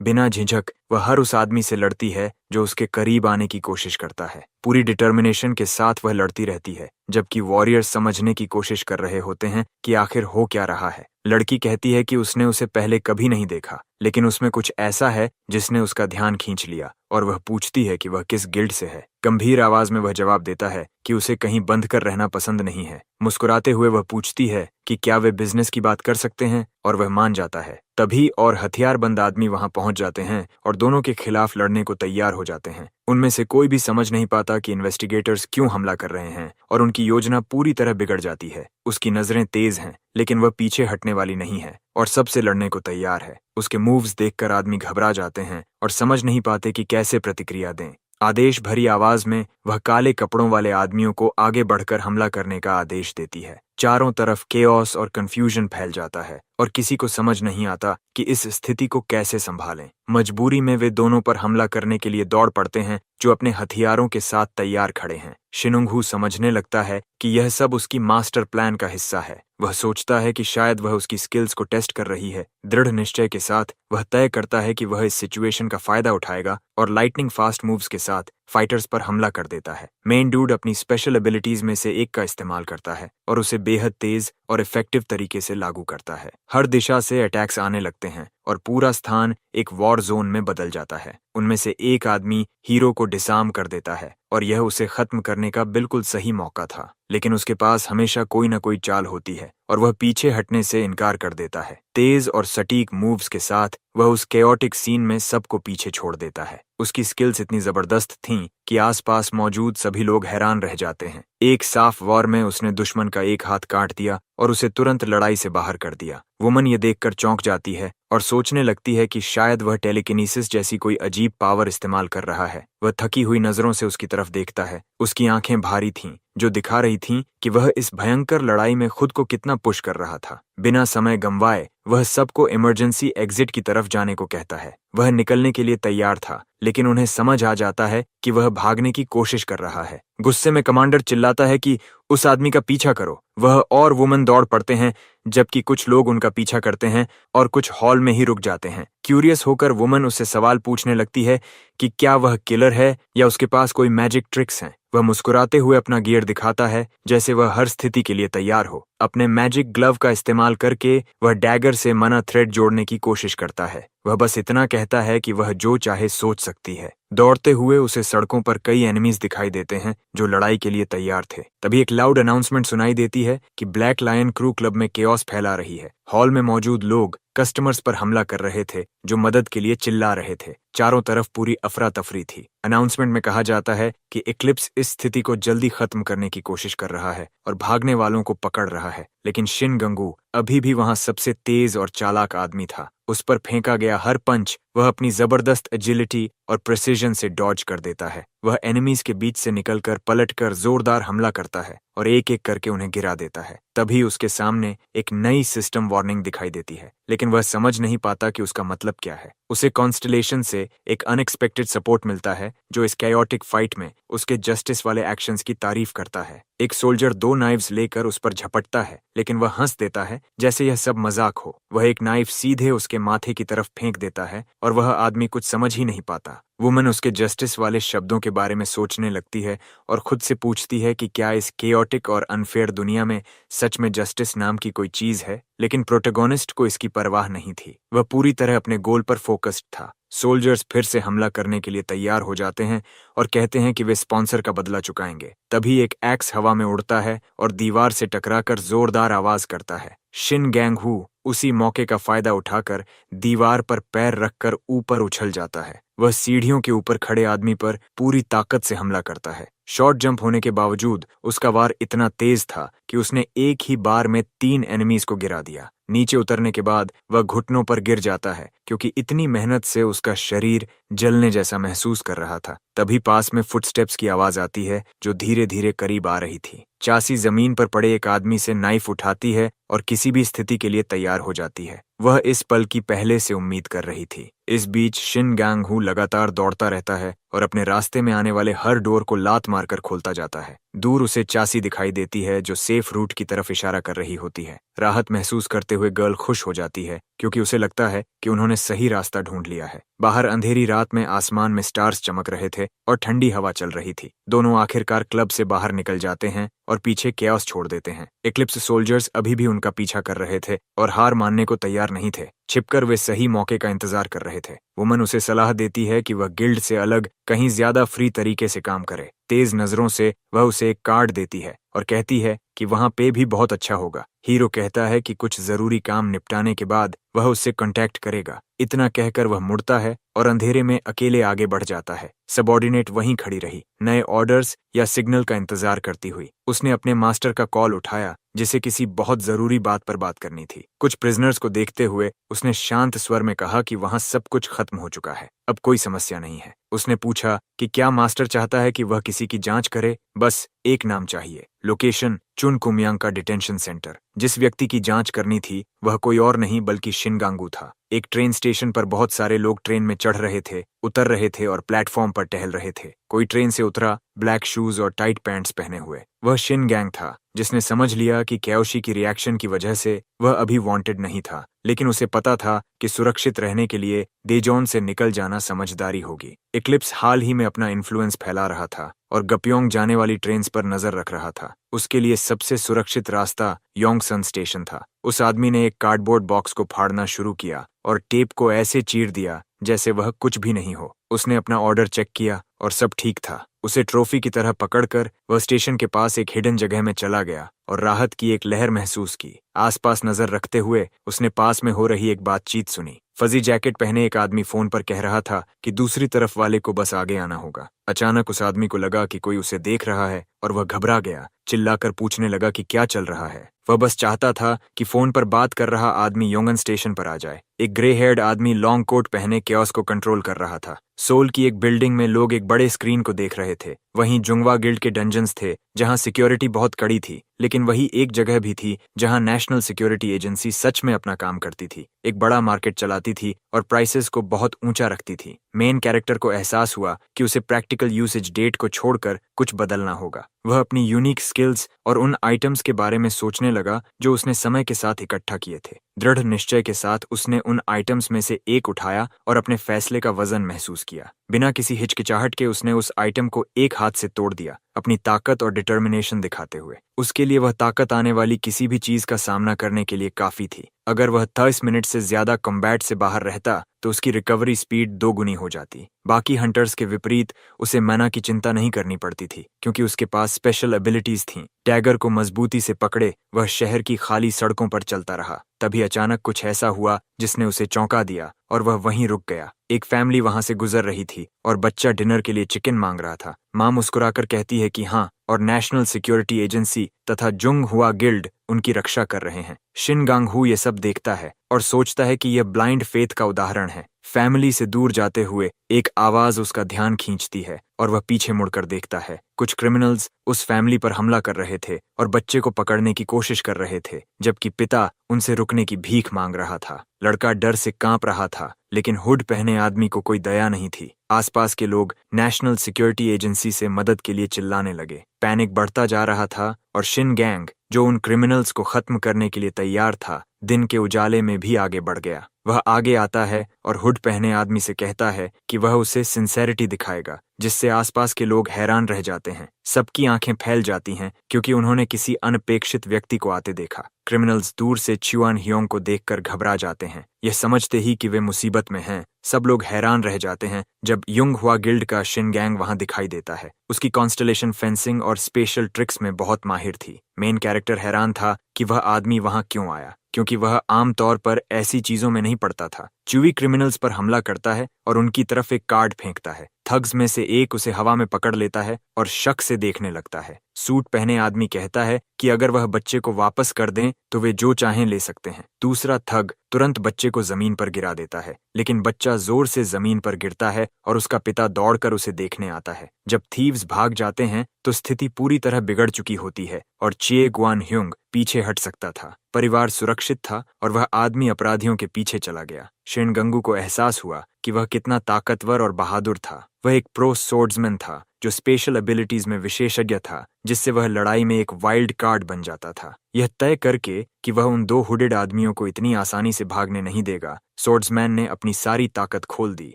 बिना झिझक वह हर उस आदमी से लड़ती है जो उसके करीब आने की कोशिश करता है। पूरी डिटर्मिनेशन के साथ वह लड़ती रहती है, जबकि वॉरियर्स समझने की कोशिश कर रहे होते हैं कि आखिर हो क्या रहा है। लड़की कहती है कि उसने उसे पहले कभी नहीं देखा, लेकिन उसमें कुछ ऐसा है जिसने उसका ध्यान खींच लिया, और वह पूछती है कि वह किस गिल्ड से है। गंभीर आवाज में वह जवाब देता है कि उसे कहीं बंद कर रहना पसंद नहीं है। मुस्कुराते हुए वह पूछती है कि क्या वे बिजनेस की बात कर सकते हैं, और वह मान जाता है। तभी और हथियारबंद आदमी वहां पहुंच जाते हैं और दोनों के खिलाफ लड़ने को तैयार हो जाते हैं। उनमें से कोई भी समझ नहीं पाता कि इन्वेस्टिगेटर्स क्यों हमला कर रहे हैं, और उनकी योजना पूरी तरह बिगड़ जाती है। उसकी नजरें तेज हैं, लेकिन वह पीछे हटने वाली नहीं है और सबसे लड़ने को तैयार है। उसके मूव्स देखकर आदमी घबरा जाते हैं और समझ नहीं पाते कि कैसे प्रतिक्रिया दें। आदेश भरी आवाज में वह काले कपड़ों वाले आदमियों को आगे बढ़कर हमला करने का आदेश देती है। चारों तरफ केओस और कंफ्यूजन फैल जाता है और किसी को समझ नहीं आता कि इस स्थिति को कैसे संभालें। मजबूरी में वे दोनों पर हमला करने के लिए दौड़ पड़ते हैं, जो अपने हथियारों के साथ तैयार खड़े हैं। शिनुंगहू समझने लगता है कि यह सब उसकी मास्टर प्लान का हिस्सा है। वह सोचता है कि शायद वह उसकी स्किल्स को टेस्ट कर रही है। दृढ़ निश्चय के साथ वह तय करता है कि वह इस सिचुएशन का फायदा उठाएगा और लाइटनिंग फास्ट मूव्स के साथ फाइटर्स पर हमला कर देता है। मेन डूड अपनी स्पेशल एबिलिटीज में से एक का इस्तेमाल करता है और उसे बेहद तेज और इफेक्टिव तरीके से लागू करता है। हर दिशा से अटैक्स आने लगते हैं और पूरा स्थान एक वॉर जोन में बदल जाता है। उनमें से एक आदमी हीरो को डिसार्म कर देता है और यह उसे खत्म करने का बिल्कुल सही मौका था, लेकिन उसके पास हमेशा कोई न कोई चाल होती है और वह पीछे हटने से इनकार कर देता है। तेज और सटीक मूव्स के साथ वह उस केओटिक सीन में सबको पीछे छोड़ देता है। उसकी स्किल्स इतनी जबरदस्त थीं कि आसपास मौजूद सभी लोग हैरान रह जाते हैं। एक साफ वॉर में उसने दुश्मन का एक हाथ काट दिया और उसे तुरंत लड़ाई से बाहर कर दिया। वुमन ये देखकर चौंक जाती है और सोचने लगती है कि शायद वह टेलीकिनेसिस जैसी कोई अजीब पावर इस्तेमाल कर रहा है। वह थकी हुई नजरों से उसकी तरफ देखता है। उसकी आंखें भारी थीं, जो दिखा रही थीं कि वह इस भयंकर लड़ाई में खुद को कितना पुश कर रहा था। बिना समय गंवाए वह सबको इमरजेंसी एग्जिट की तरफ जाने को कहता है। वह निकलने के लिए तैयार था, लेकिन उन्हें समझ आ जाता है कि वह भागने की कोशिश कर रहा है। गुस्से में कमांडर चिल्लाता है कि उस आदमी का पीछा करो। वह और वुमन दौड़ पड़ते हैं, जबकि कुछ लोग उनका पीछा करते हैं और कुछ हॉल में ही रुक जाते हैं। क्यूरियस होकर वुमन उससे सवाल पूछने लगती है कि क्या वह किलर है या उसके पास कोई मैजिक ट्रिक्स हैं। वह मुस्कुराते हुए अपना गियर दिखाता है, जैसे वह हर स्थिति के लिए तैयार हो। अपने मैजिक ग्लव का इस्तेमाल करके वह डैगर से मना थ्रेड जोड़ने की कोशिश करता है। वह बस इतना कहता है कि वह जो चाहे सोच सकती है। दौड़ते हुए उसे सड़कों पर कई एनिमीज दिखाई देते हैं जो लड़ाई के लिए तैयार थे। तभी एक लाउड अनाउंसमेंट सुनाई देती है कि ब्लैक लायन क्रू क्लब में केओस फैला रही है। हॉल में मौजूद लोग कस्टमर्स पर हमला कर रहे थे जो मदद के लिए चिल्ला रहे थे। चारों तरफ पूरी अफरा तफरी थी। अनाउंसमेंट में कहा जाता है कि इक्लिप्स इस स्थिति को जल्दी खत्म करने की कोशिश कर रहा है और भागने वालों को पकड़ रहा है, लेकिन शिन गंगू अभी भी वहां सबसे तेज और चालाक आदमी था। उस पर फेंका गया हर पंच वह अपनी जबरदस्त एजिलिटी और प्रिसिजन से डॉज कर देता है। वह एनिमीज के बीच से निकलकर पलटकर जोरदार हमला करता है और एक एक करके उन्हें गिरा देता है। तभी उसके सामने एक नई सिस्टम वार्निंग दिखाई देती है, लेकिन वह समझ नहीं पाता कि उसका मतलब क्या है। उसे कॉन्स्टलेशन से एक अनएक्सपेक्टेड सपोर्ट मिलता है जो इस कैओटिक फाइट में उसके जस्टिस वाले एक्शंस की तारीफ करता है। एक सोल्जर 2 नाइव्स लेकर उस पर झपटता है, लेकिन वह हंस देता है जैसे यह सब मजाक हो। वह एक नाइफ सीधे उसके माथे की तरफ फेंक देता है और वह आदमी कुछ समझ ही नहीं पाता। वुमन उसके जस्टिस वाले शब्दों के बारे में सोचने लगती है और खुद से पूछती है कि क्या इस केओटिक और अनफेयर दुनिया में सच में जस्टिस नाम की कोई चीज है। लेकिन प्रोटोगोनिस्ट को इसकी परवाह नहीं थी। वह पूरी तरह अपने गोल पर फोकस्ड था। सोल्जर्स फिर से हमला करने के लिए तैयार हो जाते हैं और कहते हैं कि वे स्पॉन्सर का बदला चुकाएंगे। तभी एक एक्स हवा में उड़ता है और दीवार से टकराकर जोरदार आवाज करता है। शिन गैंग हू उसी मौके का फायदा उठाकर दीवार पर पैर रखकर ऊपर उछल जाता है। वह सीढ़ियों के ऊपर खड़े आदमी पर पूरी ताकत से हमला करता है। शॉर्ट जंप होने के बावजूद उसका वार इतना तेज था कि उसने एक ही बार में 3 एनिमीज को गिरा दिया। नीचे उतरने के बाद वह घुटनों पर गिर जाता है क्योंकि इतनी मेहनत से उसका शरीर जलने जैसा महसूस कर रहा था। तभी पास में फुटस्टेप्स की आवाज आती है जो धीरे धीरे करीब आ रही थी। चासी जमीन पर पड़े एक आदमी से नाइफ उठाती है और किसी भी स्थिति के लिए तैयार हो जाती है। वह इस पल की पहले से उम्मीद कर रही थी। इस बीच शिन गैंग हू लगातार दौड़ता रहता है और अपने रास्ते में आने वाले हर डोर को लात मारकर खोलता जाता है। दूर उसे चासी दिखाई देती है जो सेफ रूट की तरफ इशारा कर रही होती है। राहत महसूस करते हुए गर्ल खुश हो जाती है क्योंकि उसे लगता है कि उन्होंने सही रास्ता ढूंढ लिया है। बाहर अंधेरी रात में आसमान में स्टार्स चमक रहे थे और ठंडी हवा चल रही थी। दोनों आखिरकार क्लब से बाहर निकल जाते हैं और पीछे केओस छोड़ देते हैं। इक्लिप्स सोल्जर्स अभी भी उनका पीछा कर रहे थे और हार मानने को तैयार नहीं थे। छिपकर वे सही मौके का इंतजार कर रहे थे। वुमन उसे सलाह देती है कि वह गिल्ड से अलग कहीं ज्यादा फ्री तरीके से काम करे। तेज नजरों से वह उसे एक कार्ड देती है और कहती है कि वहां पे भी बहुत अच्छा होगा। हीरो कहता है कि कुछ जरूरी काम निपटाने के बाद वह उससे कांटेक्ट करेगा। इतना कहकर वह मुड़ता है और अंधेरे में अकेले आगे बढ़ जाता है। सबऑर्डिनेट वहीं खड़ी रही, नए ऑर्डर्स या सिग्नल का इंतजार करती हुई। उसने अपने मास्टर का कॉल उठाया जिसे किसी बहुत जरूरी बात पर बात करनी थी। कुछ प्रिजनर्स को देखते हुए उसने शांत स्वर में कहा कि वहां सब कुछ खत्म हो चुका है, अब कोई समस्या नहीं है। उसने पूछा कि क्या मास्टर चाहता है कि वह किसी की जांच करे। बस एक नाम चाहिए। लोकेशन चुन कुमयांग का डिटेंशन सेंटर। जिस व्यक्ति की जांच करनी थी वह कोई और नहीं बल्कि शिन गांगू था। एक ट्रेन स्टेशन पर बहुत सारे लोग ट्रेन में चढ़ रहे थे, उतर रहे थे और प्लेटफॉर्म पर टहल रहे थे। कोई ट्रेन से उतरा, ब्लैक शूज और टाइट पैंट्स पहने हुए। वह शिन गैंग था जिसने समझ लिया कि कैओशी की रिएक्शन की वजह से वह अभी वांटेड नहीं था, लेकिन उसे पता था कि सुरक्षित रहने के लिए डेजोन से निकल जाना समझदारी होगी। इक्लिप्स हाल ही में अपना इन्फ्लुएंस फैला रहा था और गप्योंग जाने वाली ट्रेन्स पर नजर रख रहा था। उसके लिए सबसे सुरक्षित रास्ता योंगसन स्टेशन था। उस आदमी ने एक कार्डबोर्ड बॉक्स को फाड़ना शुरू किया और टेप को ऐसे चीर दिया जैसे वह कुछ भी नहीं हो। उसने अपना ऑर्डर चेक किया और सब ठीक था। उसे ट्रॉफी की तरह पकड़कर वह स्टेशन के पास एक हिडन जगह में चला गया और राहत की एक लहर महसूस की। आसपास नजर रखते हुए उसने पास में हो रही एक बातचीत सुनी। फजी जैकेट पहने एक आदमी फोन पर कह रहा था कि दूसरी तरफ वाले को बस आगे आना होगा। अचानक उस आदमी को लगा कि कोई उसे देख रहा है और वह घबरा गया। चिल्लाकर पूछने लगा कि क्या चल रहा है। वह बस चाहता था कि फोन पर बात कर रहा आदमी योंगन स्टेशन पर आ जाए। एक ग्रे हेयर्ड आदमी लॉन्ग कोट पहने केओस को कंट्रोल कर रहा था। सोल की एक बिल्डिंग में लोग एक बड़े स्क्रीन को देख रहे थे। वहीं जुंगवा गिल्ड के डंजन्स थे जहां सिक्योरिटी बहुत कड़ी थी, लेकिन वही एक जगह भी थी जहां नेशनल सिक्योरिटी एजेंसी सच में अपना काम करती थी। एक बड़ा मार्केट चलाती थी और प्राइसेस को बहुत ऊंचा रखती थी। मेन कैरेक्टर को एहसास हुआ कि उसे प्रैक्टिकल यूसेज डेट को छोड़कर कुछ बदलना होगा। वह अपनी यूनिक स्किल्स और उन आइटम्स के बारे में सोचने लगा जो उसने समय के साथ इकट्ठा किए थे। दृढ़ निश्चय के साथ उसने उन आइटम्स में से एक उठाया और अपने फैसले का वजन महसूस किया। बिना किसी हिचकिचाहट के उसने उस आइटम को एक हाथ से तोड़ दिया, अपनी ताकत और डिटर्मिनेशन दिखाते हुए। उसके लिए वह ताकत आने वाली किसी भी चीज का सामना करने के लिए काफी थी। अगर वह 30 मिनट से ज्यादा कॉम्बैट से बाहर रहता तो उसकी रिकवरी स्पीड 2 गुनी हो जाती। बाकी हंटर्स के विपरीत उसे मना की चिंता नहीं करनी पड़ती थी, क्योंकि उसके पास स्पेशल एबिलिटीज थीं। टैगर को मजबूती से पकड़े वह शहर की खाली सड़कों पर चलता रहा। तभी अचानक कुछ ऐसा हुआ जिसने उसे चौंका दिया और वह वहीं रुक गया। एक फैमिली वहां से गुजर रही थी और बच्चा डिनर के लिए चिकन मांग रहा था। मां मुस्कुराकर कहती है कि हाँ, और नेशनल सिक्योरिटी एजेंसी तथा जुंग हुआ गिल्ड उनकी रक्षा कर रहे हैं। शिन गांग हू ये सब देखता है और सोचता है कि यह ब्लाइंड फेथ का उदाहरण है। फैमिली से दूर जाते हुए एक आवाज उसका ध्यान खींचती है और वह पीछे मुड़कर देखता है। कुछ क्रिमिनल्स उस फैमिली पर हमला कर रहे थे और बच्चे को पकड़ने की कोशिश कर रहे थे, जबकि पिता उनसे रुकने की भीख मांग रहा था। लड़का डर से कांप रहा था, लेकिन हुड पहने आदमी को कोई दया नहीं थी। आसपास के लोग नेशनल सिक्योरिटी एजेंसी से मदद के लिए चिल्लाने लगे। पैनिक बढ़ता जा रहा था और शिन गैंग, जो उन क्रिमिनल्स को खत्म करने के लिए तैयार था, दिन के उजाले में भी आगे बढ़ गया। वह आगे आता है और हुड पहने आदमी से कहता है कि वह उसे सिंसेरिटी दिखाएगा, जिससे आसपास के लोग हैरान रह जाते हैं। सबकी आंखें फैल जाती हैं क्योंकि उन्होंने किसी अनपेक्षित व्यक्ति को आते देखा। क्रिमिनल्स दूर से च्युआन हियोंग को देखकर घबरा जाते हैं, यह समझते ही कि वे मुसीबत में हैं। सब लोग हैरान रह जाते हैं जब युंग हुआ गिल्ड का शिन गैंग वहां दिखाई देता है। उसकी कॉन्स्टलेशन फेंसिंग और स्पेशल ट्रिक्स में बहुत माहिर थी। मेन कैरेक्टर हैरान था कि वह आदमी वहां क्यों आया, क्योंकि वह आम तौर पर ऐसी चीजों में नहीं पड़ता था। च्यूवी क्रिमिनल्स पर हमला करता है और उनकी तरफ एक कार्ड फेंकता है। थग्स में से एक उसे हवा में पकड़ लेता है और शक से देखने लगता है। सूट पहने आदमी कहता है कि अगर वह बच्चे को वापस कर दें तो वे जो चाहें ले सकते हैं। दूसरा थग तुरंत बच्चे को जमीन पर गिरा देता है, लेकिन बच्चा जोर से जमीन पर गिरता है और उसका पिता दौड़कर उसे देखने आता है। जब थीव्स भाग जाते हैं तो स्थिति पूरी तरह बिगड़ चुकी होती है और चिए गुआन ह्युंग पीछे हट सकता था। परिवार सुरक्षित था और वह आदमी अपराधियों के पीछे चला गया। शिन गंगू को एहसास हुआ कि वह कितना ताकतवर और बहादुर था। वह एक प्रो सोर्ड्समैन था जो स्पेशल एबिलिटीज में विशेषज्ञ था, जिससे वह लड़ाई में एक वाइल्ड कार्ड बन जाता था। यह तय करके कि वह उन 2 हुडेड आदमियों को इतनी आसानी से भागने नहीं देगा, सोर्ड्समैन ने अपनी सारी ताकत खोल दी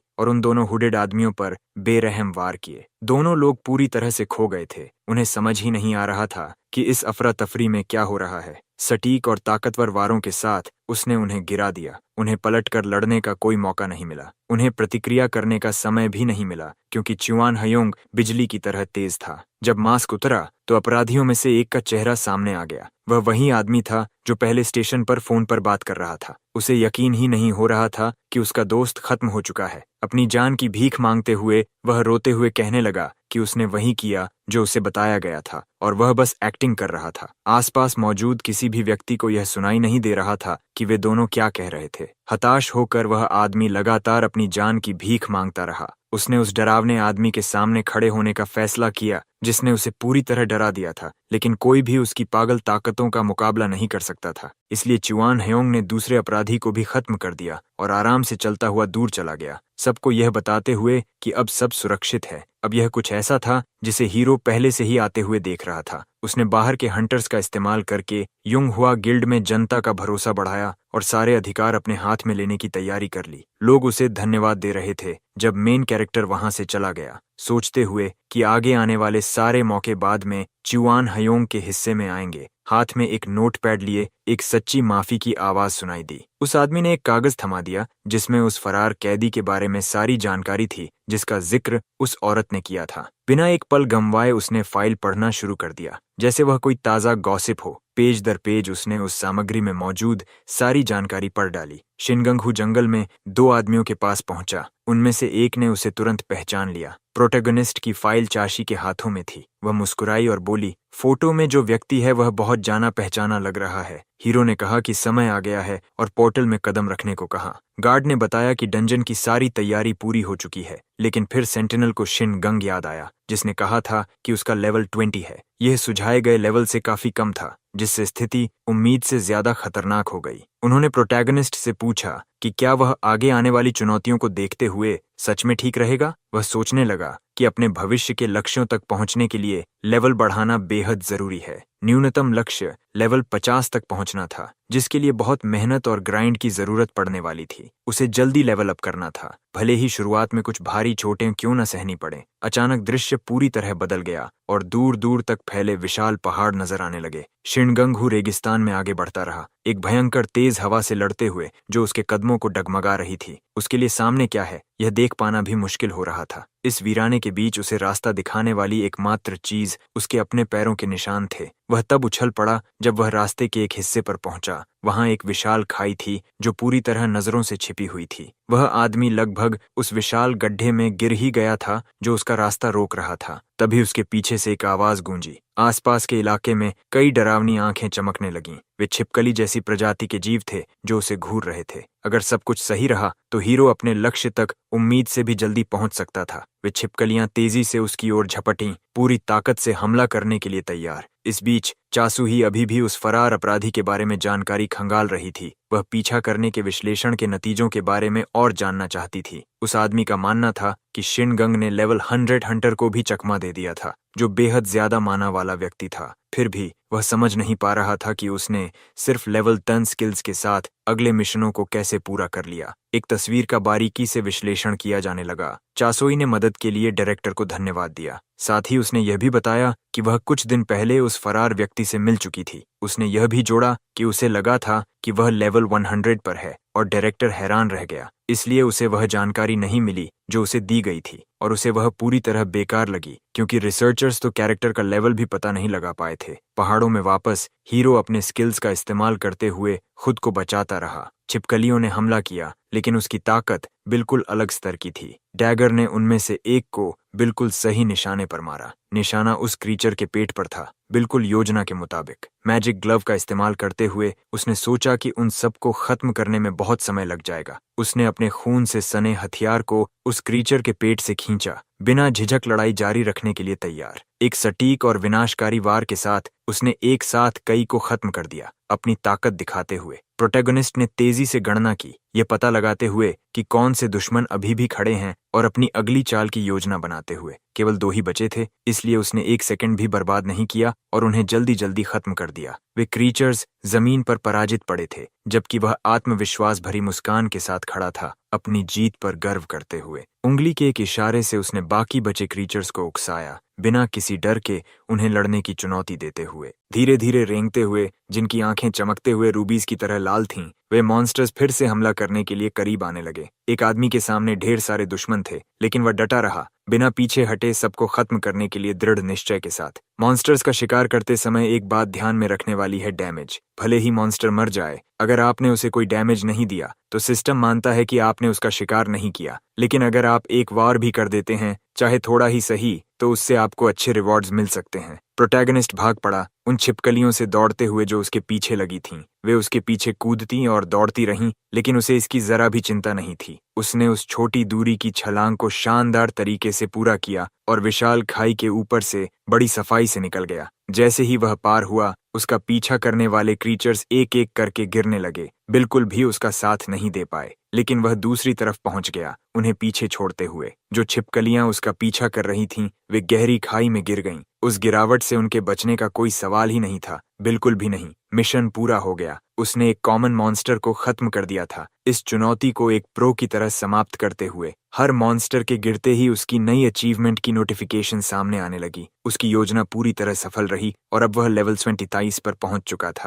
और उन दोनों हुडेड आदमियों पर बेरहम वार किए। दोनों लोग पूरी तरह से खो गए थे। उन्हें समझ ही नहीं आ रहा था कि इस अफरा तफरी में क्या हो रहा है। सटीक और ताकतवर वारों के साथ उसने उन्हें गिरा दिया। उन्हें पलटकर लड़ने का कोई मौका नहीं मिला। उन्हें प्रतिक्रिया करने का समय भी नहीं मिला, क्योंकि च्युआन हयोंग बिजली की तरह तेज था। जब मास्क उतरा तो अपराधियों में से एक का चेहरा सामने आ गया। वह वही आदमी था जो पहले स्टेशन पर फोन पर बात कर रहा था। उसे यकीन ही नहीं हो रहा था कि उसका दोस्त खत्म हो चुका है। अपनी जान की भीख मांगते हुए वह रोते हुए कहने लगा कि उसने वही किया जो उसे बताया गया था और वह बस एक्टिंग कर रहा था। आसपास मौजूद किसी भी व्यक्ति को यह सुनाई नहीं दे रहा था कि वे दोनों क्या कह रहे थे। हताश होकर वह आदमी लगातार अपनी जान की भीख मांगता रहा। उसने उस डरावने आदमी के सामने खड़े होने का फैसला किया जिसने उसे पूरी तरह डरा दिया था, लेकिन कोई भी उसकी पागल ताकतों का मुकाबला नहीं कर सकता था। इसलिए च्युआन हयोंग ने दूसरे अपराधी को भी खत्म कर दिया और आराम से चलता हुआ दूर चला गया, सबको यह बताते हुए कि अब सब सुरक्षित है। अब यह कुछ ऐसा था जिसे हीरो पहले से ही आते हुए देख रहा था। उसने बाहर के हंटर्स का इस्तेमाल करके युंग हुआ गिल्ड में जनता का भरोसा बढ़ाया और सारे अधिकार अपने हाथ में लेने की तैयारी कर ली। लोग उसे धन्यवाद दे रहे थे जब मेन कैरेक्टर वहां से चला गया, सोचते हुए कि आगे आने वाले सारे मौके बाद में च्युआन हयोंग के हिस्से में आएंगे। हाथ में एक नोटपैड लिए एक सच्ची माफी की आवाज सुनाई दी। उस आदमी ने एक कागज थमा दिया जिसमें उस फरार कैदी के बारे में सारी जानकारी थी जिसका जिक्र उस औरत ने किया था। बिना एक पल गंवाए उसने फाइल पढ़ना शुरू कर दिया, जैसे वह कोई ताजा गॉसिप हो। पेज दर पेज उसने उस सामग्री में मौजूद सारी जानकारी पढ़ डाली। शिनगंगहू जंगल में 2 आदमियों के पास पहुंचा। उनमें से एक ने उसे तुरंत पहचान लिया। प्रोटैगनिस्ट की फाइल चाशी के हाथों में थी। वह मुस्कुराई और बोली, फोटो में जो व्यक्ति है वह बहुत जाना पहचाना लग रहा है। हीरो ने कहा कि समय आ गया है और पोर्टल में कदम रखने को कहा। गार्ड ने बताया कि डंजन की सारी तैयारी पूरी हो चुकी है, लेकिन फिर सेंटिनल को शिन गंग याद आया जिसने कहा था कि उसका लेवल 20 है। यह सुझाए गए लेवल से काफी कम था, जिससे स्थिति उम्मीद से ज्यादा खतरनाक हो गई। उन्होंने प्रोटैगनिस्ट से पूछा कि क्या वह आगे आने वाली चुनौतियों को देखते हुए सच में ठीक रहेगा? वह सोचने लगा कि अपने भविष्य के लक्ष्यों तक पहुंचने के लिए लेवल बढ़ाना बेहद जरूरी है। न्यूनतम लक्ष्य लेवल 50 तक पहुंचना था, जिसके लिए बहुत मेहनत और ग्राइंड की जरूरत पड़ने वाली थी। उसे जल्दी लेवल अप करना था, भले ही शुरुआत में कुछ भारी चोटें क्यों न सहनी पड़े। अचानक दृश्य पूरी तरह बदल गया और दूर दूर तक फैले विशाल पहाड़ नजर आने लगे। शिनगंगू रेगिस्तान में आगे बढ़ता रहा, एक भयंकर तेज हवा से लड़ते हुए जो उसके कदमों को डगमगा रही थी। उसके लिए सामने क्या है यह देख पाना भी मुश्किल हो रहा था। इस वीराने के बीच उसे रास्ता दिखाने वाली एकमात्र चीज उसके अपने पैरों के निशान थे। वह तब उछल पड़ा जब वह रास्ते के एक हिस्से पर पहुंचा। वहां एक विशाल खाई थी जो पूरी तरह नजरों से छिपी हुई थी। वह आदमी लगभग उस विशाल गड्ढे में गिर ही गया था जो उसका रास्ता रोक रहा था। तभी उसके पीछे से एक आवाज गूंजी। आसपास के इलाके में कई डरावनी आंखें चमकने लगीं। वे छिपकली जैसी प्रजाति के जीव थे जो उसे घूर रहे थे। अगर सब कुछ सही रहा तो हीरो अपने लक्ष्य तक उम्मीद से भी जल्दी पहुंच सकता था। वे छिपकलियां तेजी से उसकी ओर झपटीं, पूरी ताकत से हमला करने के लिए तैयार। इस बीच चासू ही अभी भी उस फरार अपराधी के बारे में जानकारी खंगाल रही थी। वह पीछा करने के विश्लेषण के नतीजों के बारे में और जानना चाहती थी। उस आदमी का मानना था कि शिनगंग ने लेवल 100 हंटर को भी चकमा दे दिया था, जो बेहद ज्यादा माना वाला व्यक्ति था। फिर भी वह समझ नहीं पा रहा था कि उसने सिर्फ लेवल 10 स्किल्स के साथ अगले मिशनों को कैसे पूरा कर लिया। एक तस्वीर का बारीकी से विश्लेषण किया जाने लगा। चासोई ने मदद के लिए डायरेक्टर को धन्यवाद दिया। साथ ही उसने यह भी बताया कि वह कुछ दिन पहले उस फरार व्यक्ति से मिल चुकी थी। उसने यह भी जोड़ा कि उसे लगा था कि वह लेवल 100 पर है, और डायरेक्टर हैरान रह गया। इसलिए उसे वह जानकारी नहीं मिली जो उसे दी गई थी, और उसे वह पूरी तरह बेकार लगी क्योंकि रिसर्चर्स तो कैरेक्टर का लेवल भी पता नहीं लगा पाए थे। पहाड़ों में वापस हीरो अपने स्किल्स का इस्तेमाल करते हुए खुद को बचाता रहा। छिपकलियों ने हमला किया, लेकिन उसकी ताकत बिल्कुल अलग स्तर की थी। डैगर ने उनमें से एक को बिल्कुल सही निशाने पर मारा। निशाना उस क्रीचर के पेट पर था, बिल्कुल योजना के मुताबिक। मैजिक ग्लव का इस्तेमाल करते हुए उसने सोचा कि उन सबको खत्म करने में बहुत समय लग जाएगा। उसने अपने खून से सने हथियार को उस क्रीचर के पेट से खींचा, बिना झिझक लड़ाई जारी रखने के लिए तैयार। एक सटीक और विनाशकारी वार के साथ उसने एक साथ कई को खत्म कर दिया, अपनी ताकत दिखाते हुए। प्रोटैगनिस्ट ने तेजी से गणना की, ये पता लगाते हुए कि कौन से दुश्मन अभी भी खड़े हैं, और अपनी अगली चाल की योजना बनाते हुए। केवल 2 ही बचे थे, इसलिए उसने 1 सेकंड भी बर्बाद नहीं किया और उन्हें जल्दी जल्दी खत्म कर दिया। वे क्रीचर्स जमीन पर पराजित पड़े थे, जबकि वह आत्मविश्वास भरी मुस्कान के साथ खड़ा था, अपनी जीत पर गर्व करते हुए। उंगली के एक इशारे से उसने बाकी बचे क्रीचर्स को उकसाया, बिना किसी डर के उन्हें लड़ने की चुनौती देते हुए। धीरे धीरे रेंगते हुए, जिनकी आंखें चमकते हुए रूबीज की तरह लाल थीं, वे मॉन्स्टर्स फिर से हमला करने के लिए करीब आने लगे। एक आदमी के सामने ढेर सारे दुश्मन थे, लेकिन वह डटा रहा, बिना पीछे हटे, सबको खत्म करने के लिए दृढ़ निश्चय के साथ। मॉन्स्टर्स का शिकार करते समय एक बात ध्यान में रखने वाली है, डैमेज। भले ही मॉन्स्टर मर जाए, अगर आपने उसे कोई डैमेज नहीं दिया तो सिस्टम मानता है कि आपने उसका शिकार नहीं किया। लेकिन अगर आप एक वार भी कर देते हैं, चाहे थोड़ा ही सही, तो उससे आपको अच्छे रिवॉर्ड्स मिल सकते हैं। प्रोटैगनिस्ट भाग पड़ा, उन छिपकलियों से दौड़ते हुए जो उसके पीछे लगी थीं। वे उसके पीछे कूदती और दौड़ती रहीं, लेकिन उसे इसकी जरा भी चिंता नहीं थी। उसने उस छोटी दूरी की छलांग को शानदार तरीके से पूरा किया और विशाल खाई के ऊपर से बड़ी सफाई से निकल गया। जैसे ही वह पार हुआ, उसका पीछा करने वाले क्रीचर्स एक एक करके गिरने लगे, बिल्कुल भी उसका साथ नहीं दे पाए। लेकिन वह दूसरी तरफ पहुंच गया, उन्हें पीछे छोड़ते हुए। जो छिपकलियां उसका पीछा कर रही थीं, वे गहरी खाई में गिर गईं। उस गिरावट से उनके बचने का कोई सवाल ही नहीं था, बिल्कुल भी नहीं। मिशन पूरा हो गया। उसने एक कॉमन मॉन्स्टर को खत्म कर दिया था। इस चुनौती को एक प्रो की तरह समाप्त करते हुए हर मॉन्स्टर के गिरते ही उसकी नई अचीवमेंट की नोटिफिकेशन सामने आने लगी। उसकी योजना पूरी तरह सफल रही और अब वह लेवल 27 पर पहुंच चुका था।